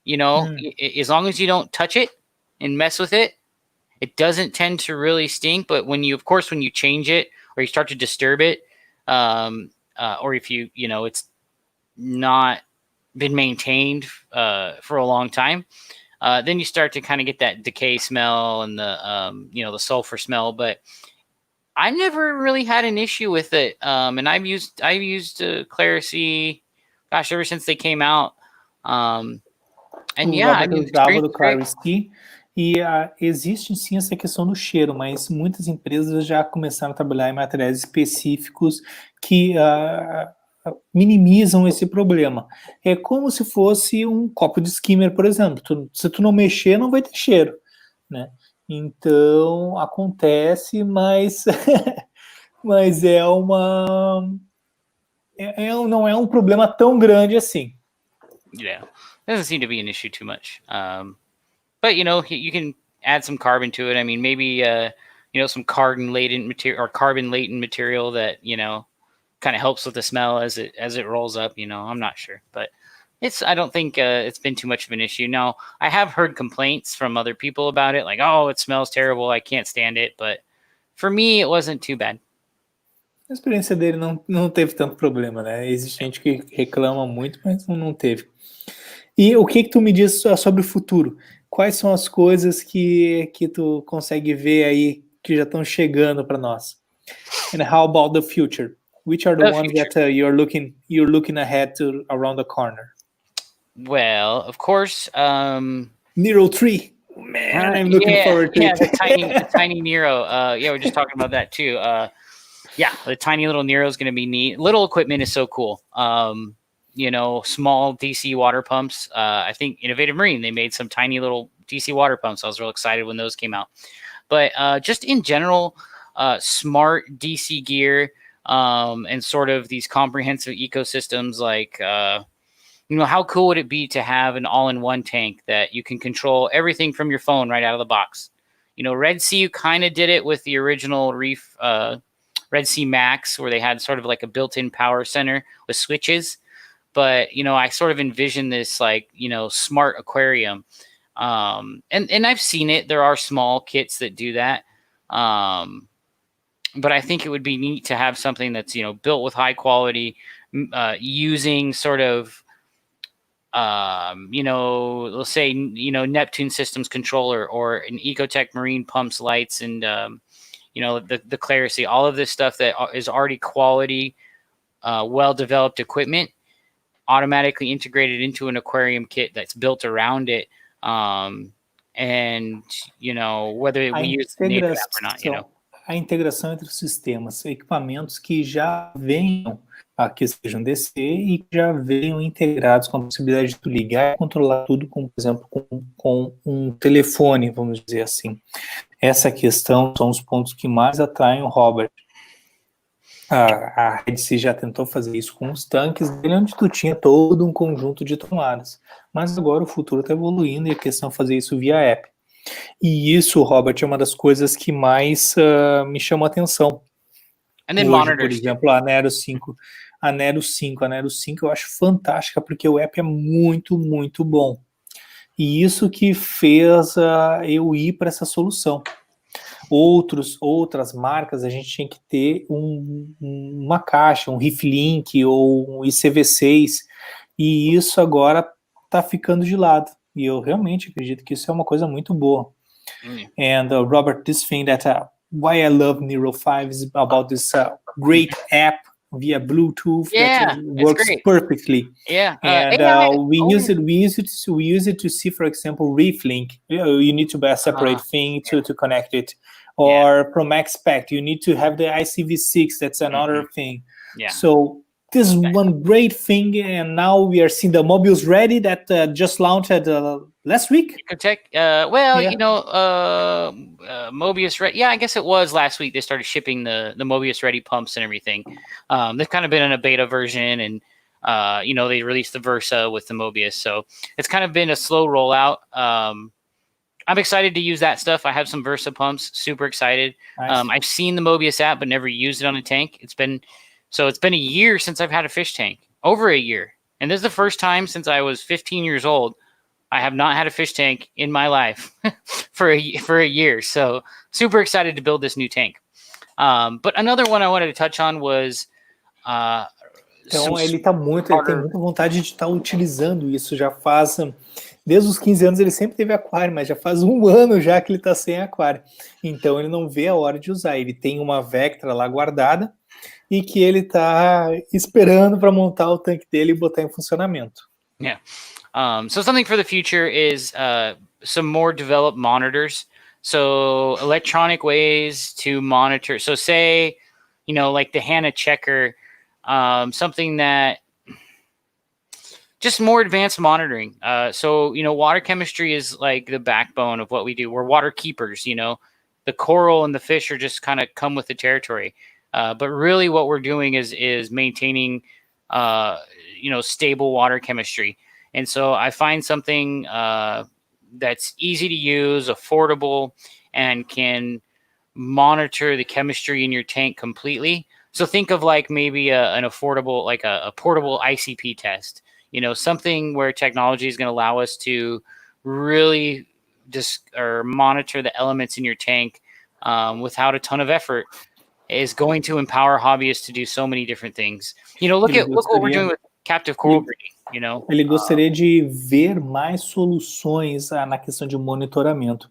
S2: as long as you don't touch it and mess with it, it doesn't tend to really stink. But when you change it or you start to disturb it, or if it's not been maintained for a long time, then you start to kind of get that decay smell and the sulfur smell. But I never really had an issue with it. And I've used Clarisy, gosh, ever since they came out. And yeah, I mean,
S1: do Clarisy. E existe sim essa questão do cheiro, mas muitas empresas já começaram a trabalhar em materiais específicos que minimizam esse problema. É como se fosse um copo de skimmer, por exemplo. Se tu não mexer, não vai ter cheiro, né? Então, acontece, mas mas não é um problema tão grande assim.
S2: Yeah, it doesn't seem to be an issue too much. But you can add some carbon to it. I mean, maybe some carbon latent material that kind of helps with the smell as it rolls up. I'm not sure, but I don't think it's been too much of an issue. Now, I have heard complaints from other people about it, like, oh, it smells terrible, I can't stand it. But for me, it wasn't too bad.
S1: A experiência dele não teve tanto problema, né? Existe gente que reclama muito, mas não teve. E o que tu me diz sobre o futuro? Quais são as coisas que tu consegue ver aí que já estão chegando para nós? And how about the future? Which are the ones that you're looking ahead to around the corner?
S2: Well, of course,
S1: Nero 3. Man, I'm looking forward to it.
S2: Yeah, the tiny Nero. Yeah, we're just talking about that too. Yeah, the tiny little Nero is going to be neat. Little equipment is so cool. Small DC water pumps. I think Innovative Marine, they made some tiny little DC water pumps. I was real excited when those came out. But just in general, smart DC gear and sort of these comprehensive ecosystems, like, how cool would it be to have an all-in-one tank that you can control everything from your phone right out of the box? Red Sea kind of did it with the original Reef Red Sea Max, where they had sort of like a built-in power center with switches. But, I sort of envision this like, smart aquarium. And I've seen it. There are small kits that do that. But I think it would be neat to have something that's, built with high quality, using sort of, let's say, Neptune Systems controller or an Ecotech Marine pumps, lights, and, the Clarity, all of this stuff that is already quality, well-developed equipment, automatically integrated into an aquarium kit that's built around it. Whether we use native app or not,
S1: A integração entre os sistemas, equipamentos que já venham, que sejam DC e que já venham integrados com a possibilidade de tu ligar e controlar tudo, como, por exemplo, com um telefone, vamos dizer assim. Essa questão são os pontos que mais atraem o Robert. A Red Sea já tentou fazer isso com os tanques dele, onde tu tinha todo um conjunto de tomadas. Mas agora o futuro está evoluindo e a questão é fazer isso via app. E isso, Robert, é uma das coisas que mais me chama a atenção. Hoje, por exemplo, a Nero 5. A Nero 5 eu acho fantástica, porque o app é muito, muito bom. E isso que fez eu ir para essa solução. Outras marcas, a gente tinha que ter uma caixa, um ReefLink ou um ICV6, e isso agora está ficando de lado. E eu realmente acredito que isso é uma coisa muito boa. And Robert, this thing that why I love Nero 5 is about this great app via Bluetooth that works perfectly.
S2: Yeah,
S1: and we use it to see, for example, ReefLink. You need to buy a separate thing to connect it. Or from Expect, you need to have the ICV6. That's another thing.
S2: Yeah.
S1: So this is one great thing, and now we are seeing the Mobius Ready that just launched last week.
S2: Ecotech, Mobius Ready. Yeah, I guess it was last week. They started shipping the Mobius Ready pumps and everything. They've kind of been in a beta version, and they released the Versa with the Mobius. So it's kind of been a slow rollout. I'm excited to use that stuff. I have some Versa pumps. Super excited. Nice. I've seen the Mobius app, but never used it on a tank. It's been a year since I've had a fish tank. Over a year. And this is the first time since I was 15 years old I have not had a fish tank in my life for a year. So super excited to build this new tank. But another one I wanted to touch on was
S1: Então ele tem muita vontade de estar utilizando isso. Já faz, desde os 15 anos ele sempre teve aquário, mas já faz um ano já que ele está sem aquário. Então ele não vê a hora de usar. Ele tem uma Vectra lá guardada e que ele está esperando para montar o tanque dele e botar em funcionamento.
S2: Yeah. So something for the future is some more developed monitors. So electronic ways to monitor. So say, like the HANA checker, something that just more advanced monitoring. So, water chemistry is like the backbone of what we do. We're water keepers, the coral and the fish are just kind of come with the territory. But really what we're doing is maintaining, stable water chemistry. And so I find something that's easy to use, affordable, and can monitor the chemistry in your tank completely. So think of like maybe an affordable, like a portable ICP test, something where technology is going to allow us to really monitor the elements in your tank without a ton of effort is going to empower hobbyists to do so many different things. Look what we're doing with captive coral breeding.
S1: Ele gostaria de ver mais soluções na questão de monitoramento,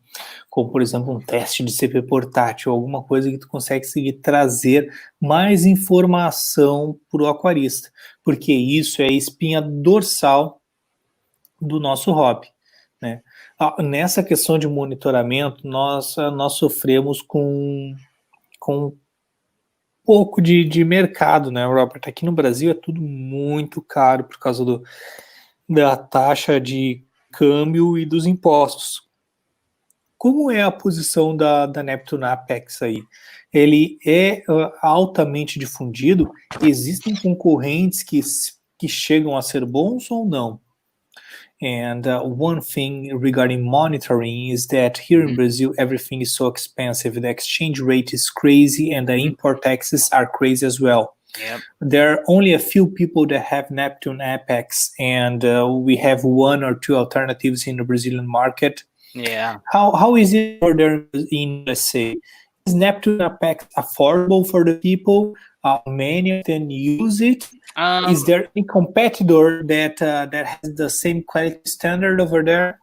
S1: como, por exemplo, um teste de CP portátil, alguma coisa que tu consegue trazer mais informação para o aquarista, porque isso é a espinha dorsal do nosso hobby, né? Nessa questão de monitoramento, nós sofremos com pouco de mercado, né, Robert? Aqui no Brasil é tudo muito caro por causa da taxa de câmbio e dos impostos. Como é a posição da Neptune Apex aí? Ele é altamente difundido? Existem concorrentes que chegam a ser bons ou não? And one thing regarding monitoring is that here in Brazil, everything is so expensive. The exchange rate is crazy and the import taxes are crazy as well.
S2: Yep.
S1: There are only a few people that have Neptune Apex, and we have one or two alternatives in the Brazilian market.
S2: Yeah.
S1: How is it for there in, let's say, is Neptune Apex affordable for the people? Many of them use it. Is there any competitor that has the same quality standard over there?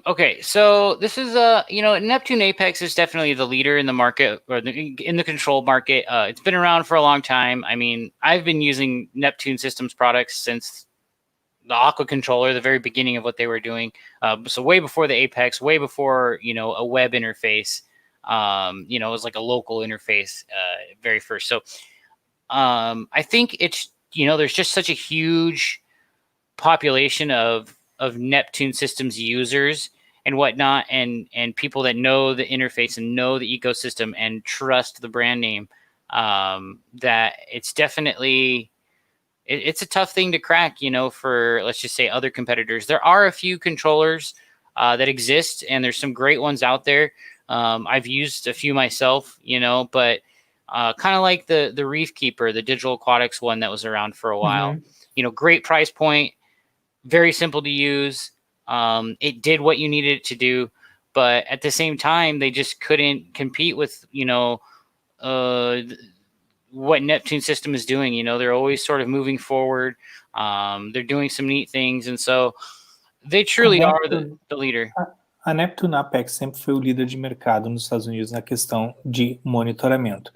S2: Okay, so this is Neptune Apex is definitely the leader in the market, or in the control market. It's been around for a long time. I mean, I've been using Neptune Systems products since the Aqua controller, the very beginning of what they were doing. So way before the Apex, way before a web interface. It was like a local interface, very first. So I think it's there's just such a huge population of Neptune Systems users and whatnot, and people that know the interface and know the ecosystem and trust the brand name, that it's definitely it's a tough thing to crack, for, let's just say, other competitors. There are a few controllers that exist, and there's some great ones out there. I've used a few myself, but kind of like the Reef Keeper, the Digital Aquatics one that was around for a while. Great price point, very simple to use. It did what you needed it to do, but at the same time, they just couldn't compete with, what Neptune System is doing. They're always sort of moving forward. They're doing some neat things, and so they truly are the leader.
S1: A Neptune Apex sempre foi o líder de mercado nos Estados Unidos na questão de monitoramento.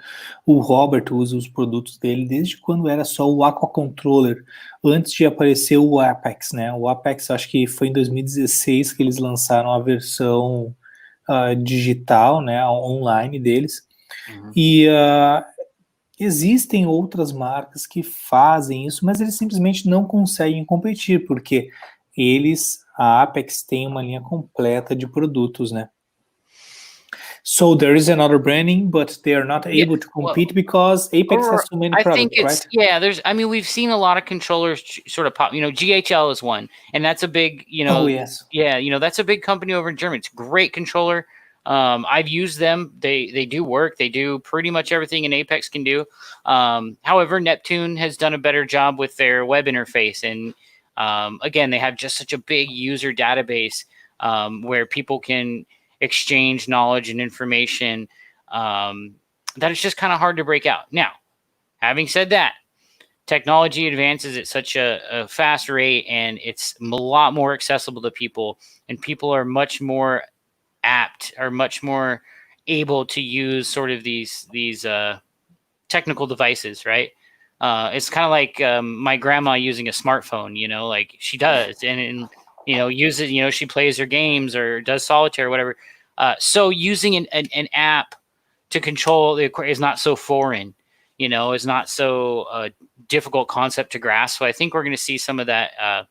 S1: O Robert usa os produtos dele desde quando era só o Aqua Controller, antes de aparecer o Apex, né? O Apex, acho que foi em 2016 que eles lançaram a versão digital, né, online deles. E existem outras marcas que fazem isso, mas eles simplesmente não conseguem competir, porque a Apex tem uma linha completa de produtos, né? So there is another branding, but they are not able to compete because Apex has so many products, right?
S2: Yeah, we've seen a lot of controllers sort of pop. GHL is one, and that's a big,
S1: Oh, yes.
S2: Yeah, that's a big company over in Germany. It's a great controller. I've used them. They do work. They do pretty much everything an Apex can do. However, Neptune has done a better job with their web interface, and again, they have just such a big user database where people can exchange knowledge and information, that it's just kind of hard to break out. Now, having said that, technology advances at such a fast rate, and it's a lot more accessible to people, and people are much more much more able to use sort of these technical devices, right? It's kind of like my grandma using a smartphone, like she does, and use it. She plays her games or does solitaire or whatever. So using an app to control the aquarium is not so foreign, is not so difficult concept to grasp. So I think we're going to see some of that.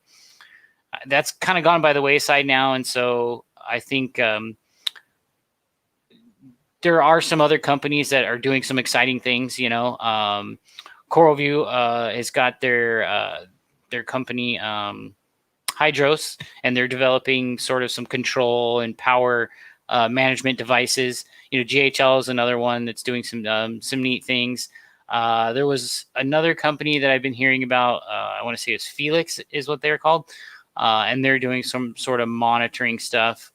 S2: That's kind of gone by the wayside now, and so I think there are some other companies that are doing some exciting things. CoralView has got their company Hydros, and they're developing sort of some control and power management devices. GHL is another one that's doing some neat things. There was another company that I've been hearing about. I want to say it's Felix is what they're called, and they're doing some sort of monitoring stuff,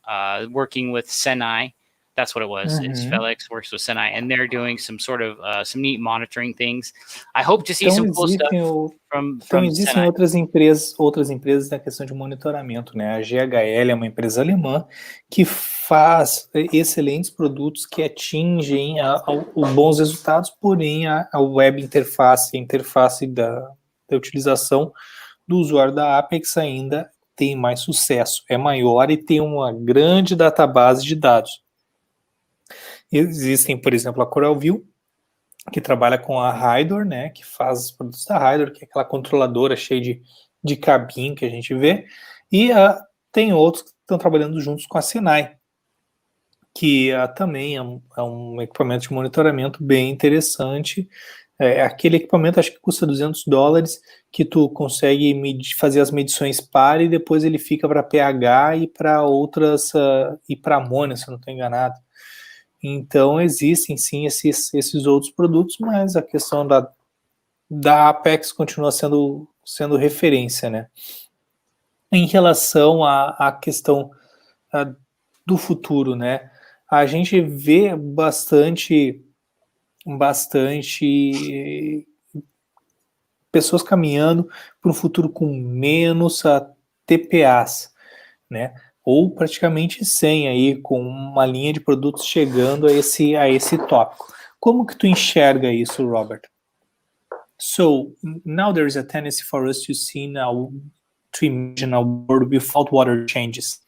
S2: working with Senai. That's what it was. It's Felix works with Senai, and they're doing some sort of some neat monitoring things. I hope to see some cool stuff from
S1: existem
S2: Senai.
S1: outras empresas na questão de monitoramento, né? A GHL é uma empresa alemã que faz excelentes produtos que atingem bons resultados, porém a web interface, a interface da utilização do usuário da Apex ainda tem mais sucesso, é maior e tem uma grande database de dados. Existem, por exemplo, a CoralView, que trabalha com a Hydor, né, que faz os produtos da Hydor, que é aquela controladora cheia de cabinho que a gente vê, e tem outros que estão trabalhando juntos com a Senai, que também é um equipamento de monitoramento bem interessante. Aquele equipamento acho que custa $200, que tu consegue fazer as medições par e depois ele fica para pH e para outras, e para amônia, se eu não estou enganado. Então existem sim esses outros produtos, mas a questão da Apex continua sendo referência, né? Em relação à questão do futuro, né? A gente vê bastante pessoas caminhando para um futuro com menos TPAs, né? Ou praticamente sem aí, com uma linha de produtos chegando a esse tópico. Como que tu enxerga isso, Robert? So now there is a tendency for us to imagine a world without water changes.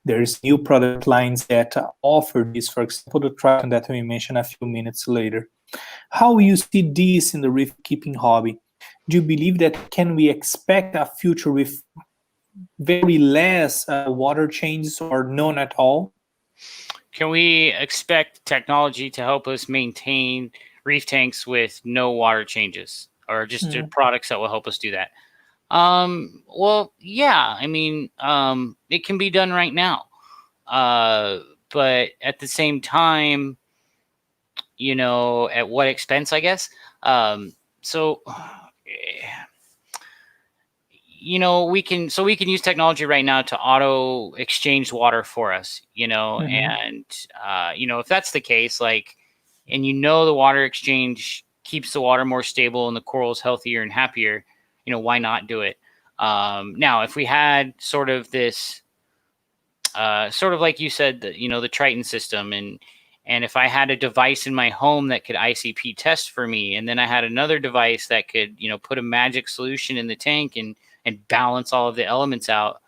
S1: There's new product lines that offer this, for example, the Triton that we mentioned a few minutes later. How you see this in the reef keeping hobby? Do you believe that can we expect a future with very less water changes or none at all?
S2: Can we expect technology to help us maintain reef tanks with no water changes, or just products that will help us do that? Well, yeah, I mean, it can be done right now. But at the same time, at what expense, I guess? We can use technology right now to auto exchange water for us, and if that's the case, and the water exchange keeps the water more stable and the corals healthier and happier, why not do it? Now, if we had sort of this, sort of like you said, the Triton system, and if I had a device in my home that could ICP test for me, and then I had another device that could, put a magic solution in the tank and balance all of the elements out,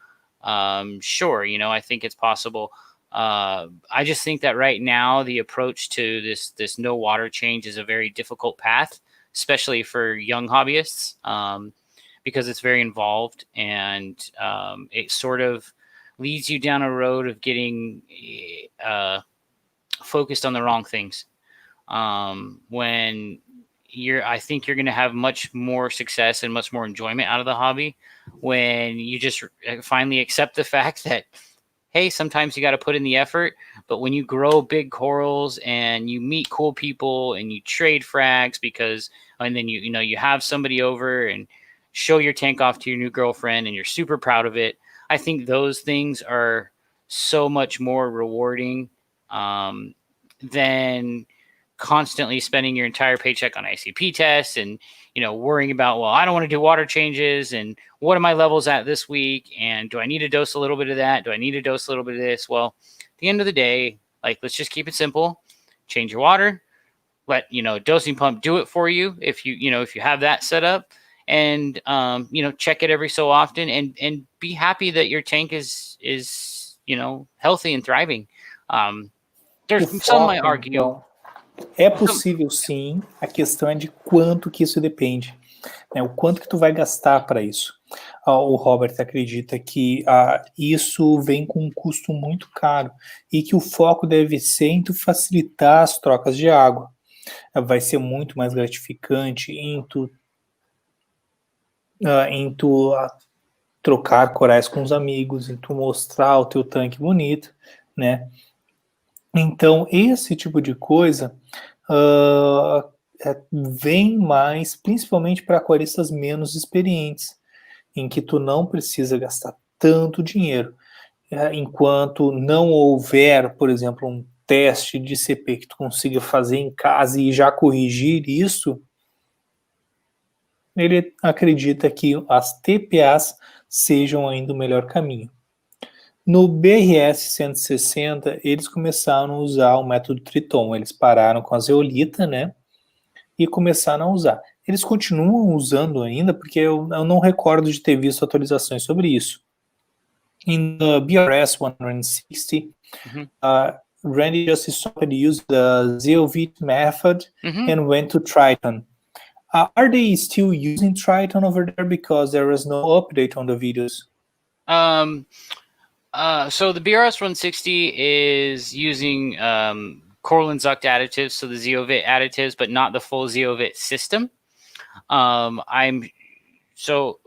S2: sure, I think it's possible. I just think that right now the approach to this no water change is a very difficult path, especially for young hobbyists, because it's very involved, and it sort of leads you down a road of getting focused on the wrong things. When I think you're going to have much more success and much more enjoyment out of the hobby when you just finally accept the fact that, hey, sometimes you got to put in the effort, but when you grow big corals and you meet cool people and you trade frags and then you have somebody over and show your tank off to your new girlfriend and you're super proud of it. I think those things are so much more rewarding than constantly spending your entire paycheck on ICP tests and, worrying about, well, I don't want to do water changes and what are my levels at this week? And do I need to dose a little bit of that? Do I need to dose a little bit of this? Well, at the end of the day, let's just keep it simple. Change your water. Let, a dosing pump do it for you. If you have that set up, and, check it every so often and be happy that your tank is, healthy and thriving. There's some might argue.
S1: Então, é possível sim, a questão é de quanto que isso depende, né? O quanto que tu vai gastar para isso. O Robert acredita que isso vem com um custo muito caro e que o foco deve ser em tu facilitar as trocas de água. Vai ser muito mais gratificante em tu trocar corais com os amigos, em tu mostrar o teu tanque bonito, né? Então, esse tipo de coisa vem mais, principalmente para aquaristas menos experientes, em que tu não precisa gastar tanto dinheiro. Enquanto não houver, por exemplo, um teste de CP que tu consiga fazer em casa e já corrigir isso, ele acredita que as TPAs sejam ainda o melhor caminho. No BRS 160, eles começaram a usar o método Triton. Eles pararam com a zeolita, né? E começaram a usar. Eles continuam usando ainda, porque eu não recordo de ter visto atualizações sobre isso. Em BRS 160, Randy just stopped and used the ZOV method
S2: Mm-hmm.
S1: and went to Triton. Are they still using Triton over there because there is no update on the videos?
S2: So the BRS 160 is using Coral and Zuct additives, so the ZOVIT additives, but not the full ZOVIT system. I'm so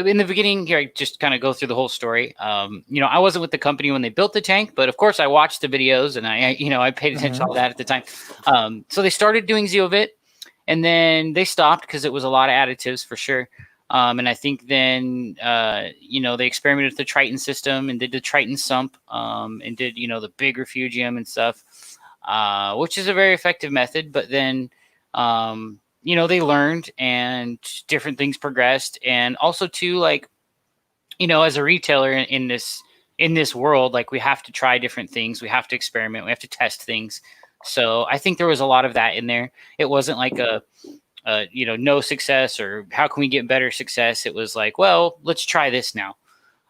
S2: in the beginning here, I just kind of go through the whole story. I wasn't with the company when they built the tank, but of course I watched the videos and I paid attention to all that at the time. So they started doing ZOVIT, and then they stopped because it was a lot of additives for sure. And I think then, they experimented with the Triton system and did the Triton sump, and did, the big refugium and stuff, which is a very effective method. But then, they learned and different things progressed. And also too, like, as a retailer in this world, like, we have to try different things. We have to experiment. We have to test things. So I think there was a lot of that in there. It wasn't like no success or how can we get better success. It was like, well, let's try this now.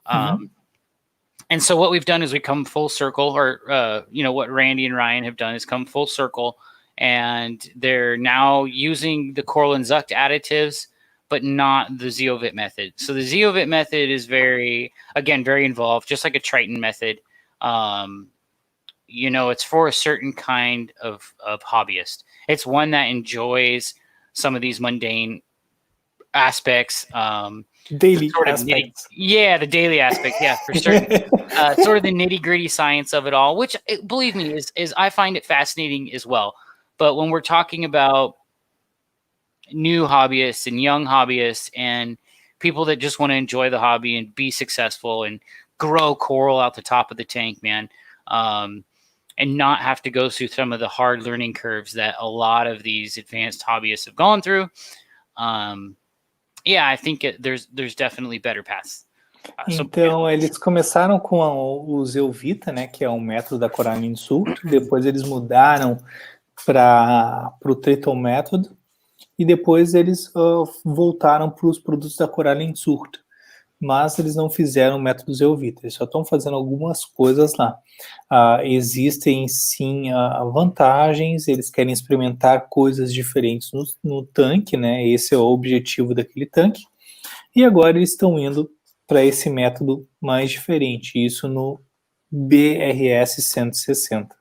S2: And so what we've done is we come full circle, or what Randy and Ryan have done is come full circle, and they're now using the Coral and Zuct additives, but not the ZOVIT method. So the ZOVIT method is very involved, just like a Triton method. It's for a certain kind of hobbyist. It's one that enjoys some of these mundane aspects,
S1: daily aspects.
S2: The daily aspect, for certain. Sort of the nitty gritty science of it all, which, believe me, is I find it fascinating as well. But when we're talking about new hobbyists and young hobbyists and people that just want to enjoy the hobby and be successful and grow coral out the top of the tank, man, and not have to go through some of the hard learning curves that a lot of these advanced hobbyists have gone through. I think there's definitely better paths.
S1: Então, eles começaram com o Zeovita, né, que é um método da Coralline Surto. Depois eles mudaram para o Triton Method. E depois eles voltaram para os produtos da Coralline Surto. Mas eles não fizeram o método Zeovita. Eles só estão fazendo algumas coisas lá. Existem, sim, vantagens. Eles querem experimentar coisas diferentes no tanque, né? Esse é o objetivo daquele tanque. E agora eles estão indo para esse método mais diferente. Isso no BRS 160.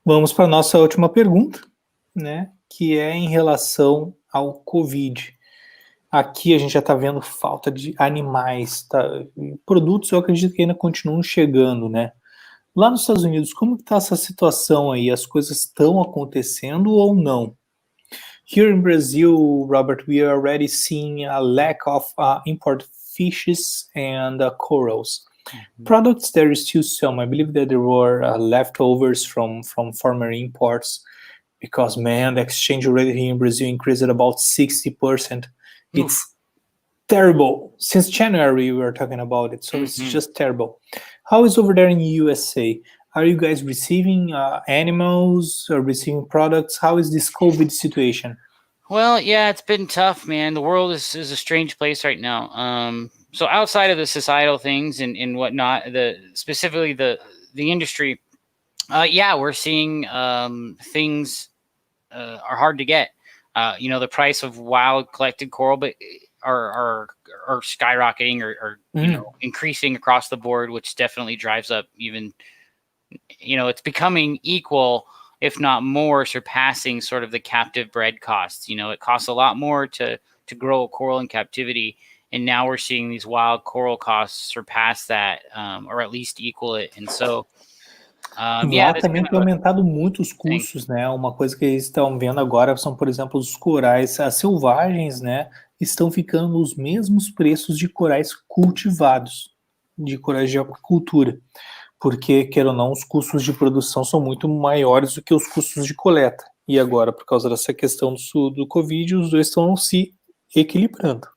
S1: Vamos para a nossa última pergunta, né? Que é em relação ao Covid. Aqui a gente já está vendo falta de animais, tá? Produtos eu acredito que ainda continuam chegando, né? Lá nos Estados Unidos, como está essa situação aí? As coisas estão acontecendo ou não? Here in Brazil, Robert, we are already seeing a lack of import fishes and corals. Products there is still some. I believe that there were leftovers from former imports because, man, the exchange rate here in Brazil increased at about 60%. It's terrible. Since January, we were talking about it, so it's just terrible. How is over there in the USA? Are you guys receiving animals or receiving products? How is this COVID situation?
S2: Well, yeah, it's been tough, man. The world is a strange place right now. So outside of the societal things and whatnot, specifically the industry, we're seeing things are hard to get. The price of wild collected coral, but are skyrocketing or increasing across the board, which definitely drives up even. It's becoming equal, if not more, surpassing sort of the captive bred costs. It costs a lot more to grow a coral in captivity, and now we're seeing these wild coral costs surpass that, or at least equal it. And so,
S1: lá também tem aumentado muito os custos, né? Uma coisa que eles estão vendo agora são, por exemplo, os corais selvagens, né? Estão ficando os mesmos preços de corais cultivados, de corais de aquicultura. Porque, quer ou não, os custos de produção são muito maiores do que os custos de coleta. E agora, por causa dessa questão do Covid, os dois estão se equilibrando.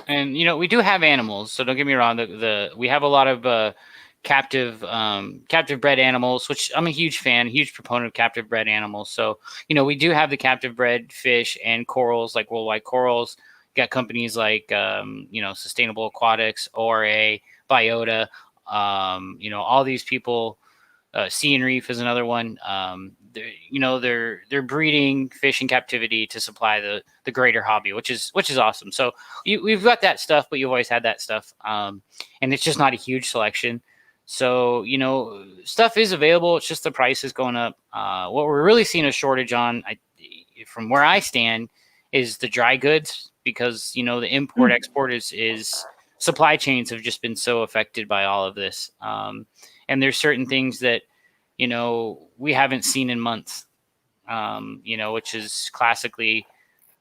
S2: And, we do have animals, so don't get me wrong. We have a lot of captive bred animals, which I'm a huge fan, huge proponent of captive bred animals. So, we do have the captive bred fish and corals, like worldwide corals. Got companies like, Sustainable Aquatics, ORA, Biota, All these people, Sea and Reef is another one. They're breeding fish in captivity to supply the greater hobby, which is awesome. So we've got that stuff, but you've always had that stuff. And it's just not a huge selection. So, stuff is available. It's just the price is going up. What we're really seeing a shortage on, from where I stand, is the dry goods, because, the import export is supply chains have just been so affected by all of this. And there's certain things that, we haven't seen in months, which is classically,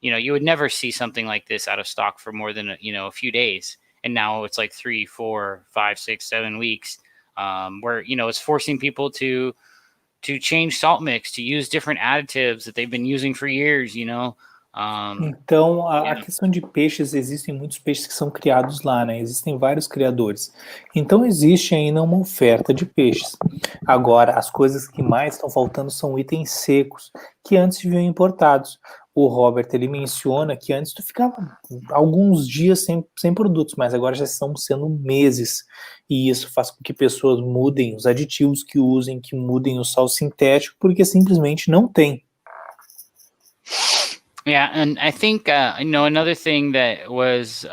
S2: you would never see something like this out of stock for more than, a few days. And now it's like 3, 4, 5, 6, 7 weeks, where, it's forcing people to change salt mix, to use different additives that they've been using for years,
S1: Então, a questão de peixes, existem muitos peixes que são criados lá, né? Existem vários criadores. Então, existe ainda uma oferta de peixes. Agora, as coisas que mais estão faltando são itens secos, que antes vinham importados. O Robert, ele menciona que antes tu ficava alguns dias sem produtos, mas agora já estão sendo meses. E isso faz com que pessoas mudem os aditivos que usem, que mudem o sal sintético, porque simplesmente não tem.
S2: Yeah, and I think another thing that was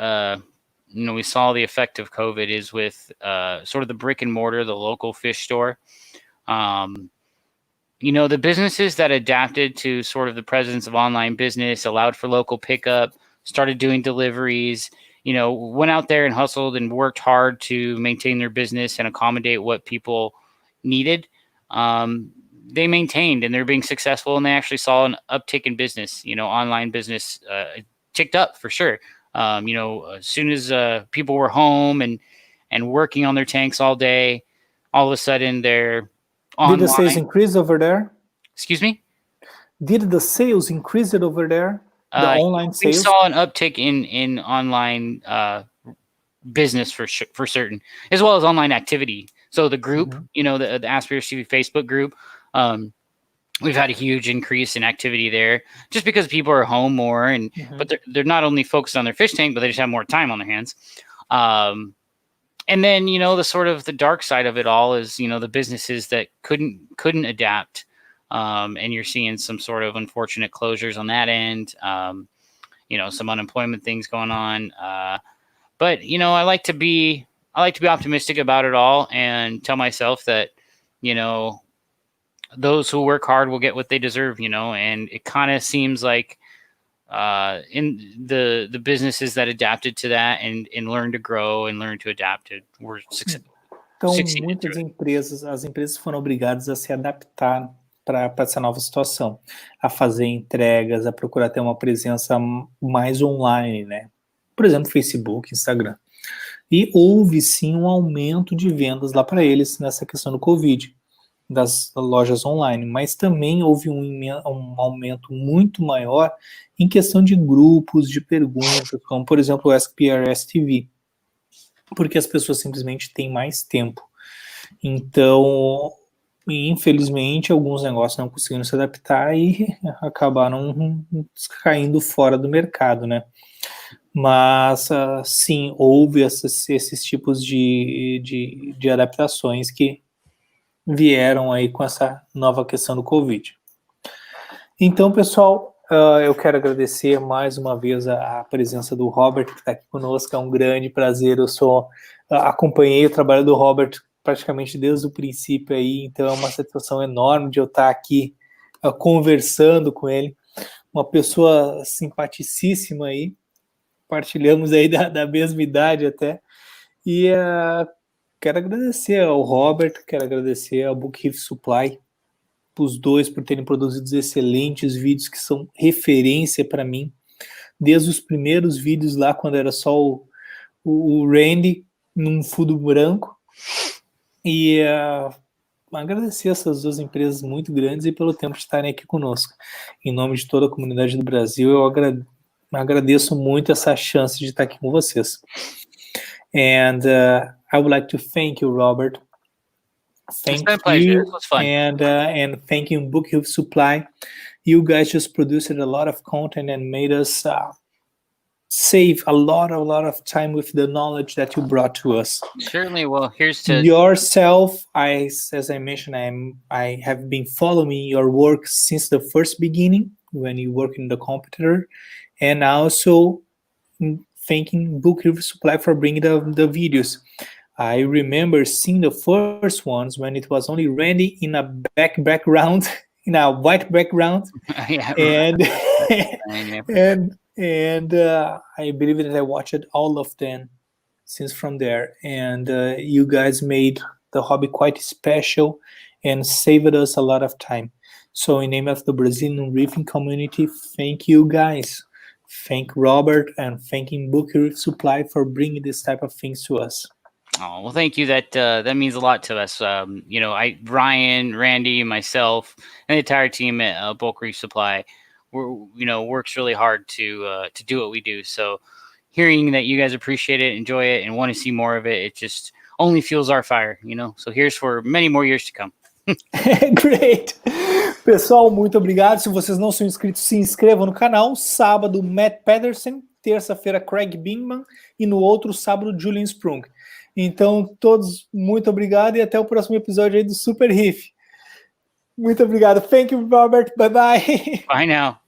S2: we saw the effect of COVID is with sort of the brick and mortar, the local fish store. The businesses that adapted to sort of the presence of online business, allowed for local pickup, started doing deliveries, went out there and hustled and worked hard to maintain their business and accommodate what people needed. They maintained, and they're being successful, and they actually saw an uptick in business. Online business ticked up for sure. As soon as people were home and working on their tanks all day, all of a sudden they're online.
S1: Did the sales increase over there?
S2: Excuse me?
S1: Did the sales increase it over there? The online sales?
S2: We saw an uptick in online business for certain, as well as online activity. So the group, the Aspirations TV Facebook group, we've had a huge increase in activity there, just because people are home more, but they're not only focused on their fish tank, but they just have more time on their hands. And then, the sort of the dark side of it all is, the businesses that couldn't adapt. And you're seeing some sort of unfortunate closures on that end. Some unemployment things going on. But, I like to be optimistic about it all and tell myself that, those who work hard will get what they deserve, and it kind of seems like in the businesses that adapted to that and learned to grow and learn to adapt, were successful.
S1: Então, muitas empresas, as empresas foram obrigadas a se adaptar para essa nova situação, a fazer entregas, a procurar ter uma presença mais online, né? Por exemplo, Facebook, Instagram. E houve sim um aumento de vendas lá para eles nessa questão do Covid, das lojas online, mas também houve um aumento muito maior em questão de grupos, de perguntas, como por exemplo o Aquarista TV, porque as pessoas simplesmente têm mais tempo. Então, infelizmente, alguns negócios não conseguiram se adaptar e acabaram caindo fora do mercado, né? Mas, sim, houve esses tipos de adaptações que vieram aí com essa nova questão do Covid. Então, pessoal, eu quero agradecer mais uma vez a presença do Robert, que está aqui conosco. É um grande prazer. Acompanhei o trabalho do Robert praticamente desde o princípio aí, então é uma satisfação enorme de eu estar aqui conversando com ele. Uma pessoa simpaticíssima aí, partilhamos aí da mesma idade até, e quero agradecer ao Robert, quero agradecer ao Bulk Reef Supply, os dois por terem produzido excelentes vídeos que são referência para mim, desde os primeiros vídeos lá, quando era só o Randy num fundo branco, e agradecer essas duas empresas muito grandes e pelo tempo de estarem aqui conosco. Em nome de toda a comunidade do Brasil, eu agradeço muito essa chance de estar aqui com vocês. And I would like to thank you, Robert. Thank you, and thank you, Bulk Reef Supply. You guys just produced a lot of content and made us save a lot of time with the knowledge that you brought to us.
S2: Certainly. Well, here's to
S1: yourself. As I mentioned, I have been following your work since the first beginning when you work in the computer, and also thanking Bulk Reef Supply for bringing the videos. I remember seeing the first ones when it was only Randy in a background, in a white background,
S2: yeah,
S1: and
S2: yeah.
S1: and I believe that I watched all of them since from there. And you guys made the hobby quite special and saved us a lot of time. So in name of the Brazilian reefing community, thank you guys. Thank Robert and thanking Bulk Reef Supply for bringing this type of things to us.
S2: Oh, well, thank you. That means a lot to us. Ryan, Randy, myself, and the entire team at Bulk Reef Supply, works really hard to do what we do. So hearing that you guys appreciate it, enjoy it, and want to see more of it, it just only fuels our fire, So here's for many more years to come.
S1: Great! Pessoal, muito obrigado. Se vocês não são inscritos, se inscrevam no canal. Sábado, Matt Pedersen. Terça-feira, Craig Bingman. E no outro sábado, Julian Sprung. Então, todos, muito obrigado. E até o próximo episódio aí do Super Reef. Muito obrigado. Thank you, Robert. Bye-bye.
S2: Bye now.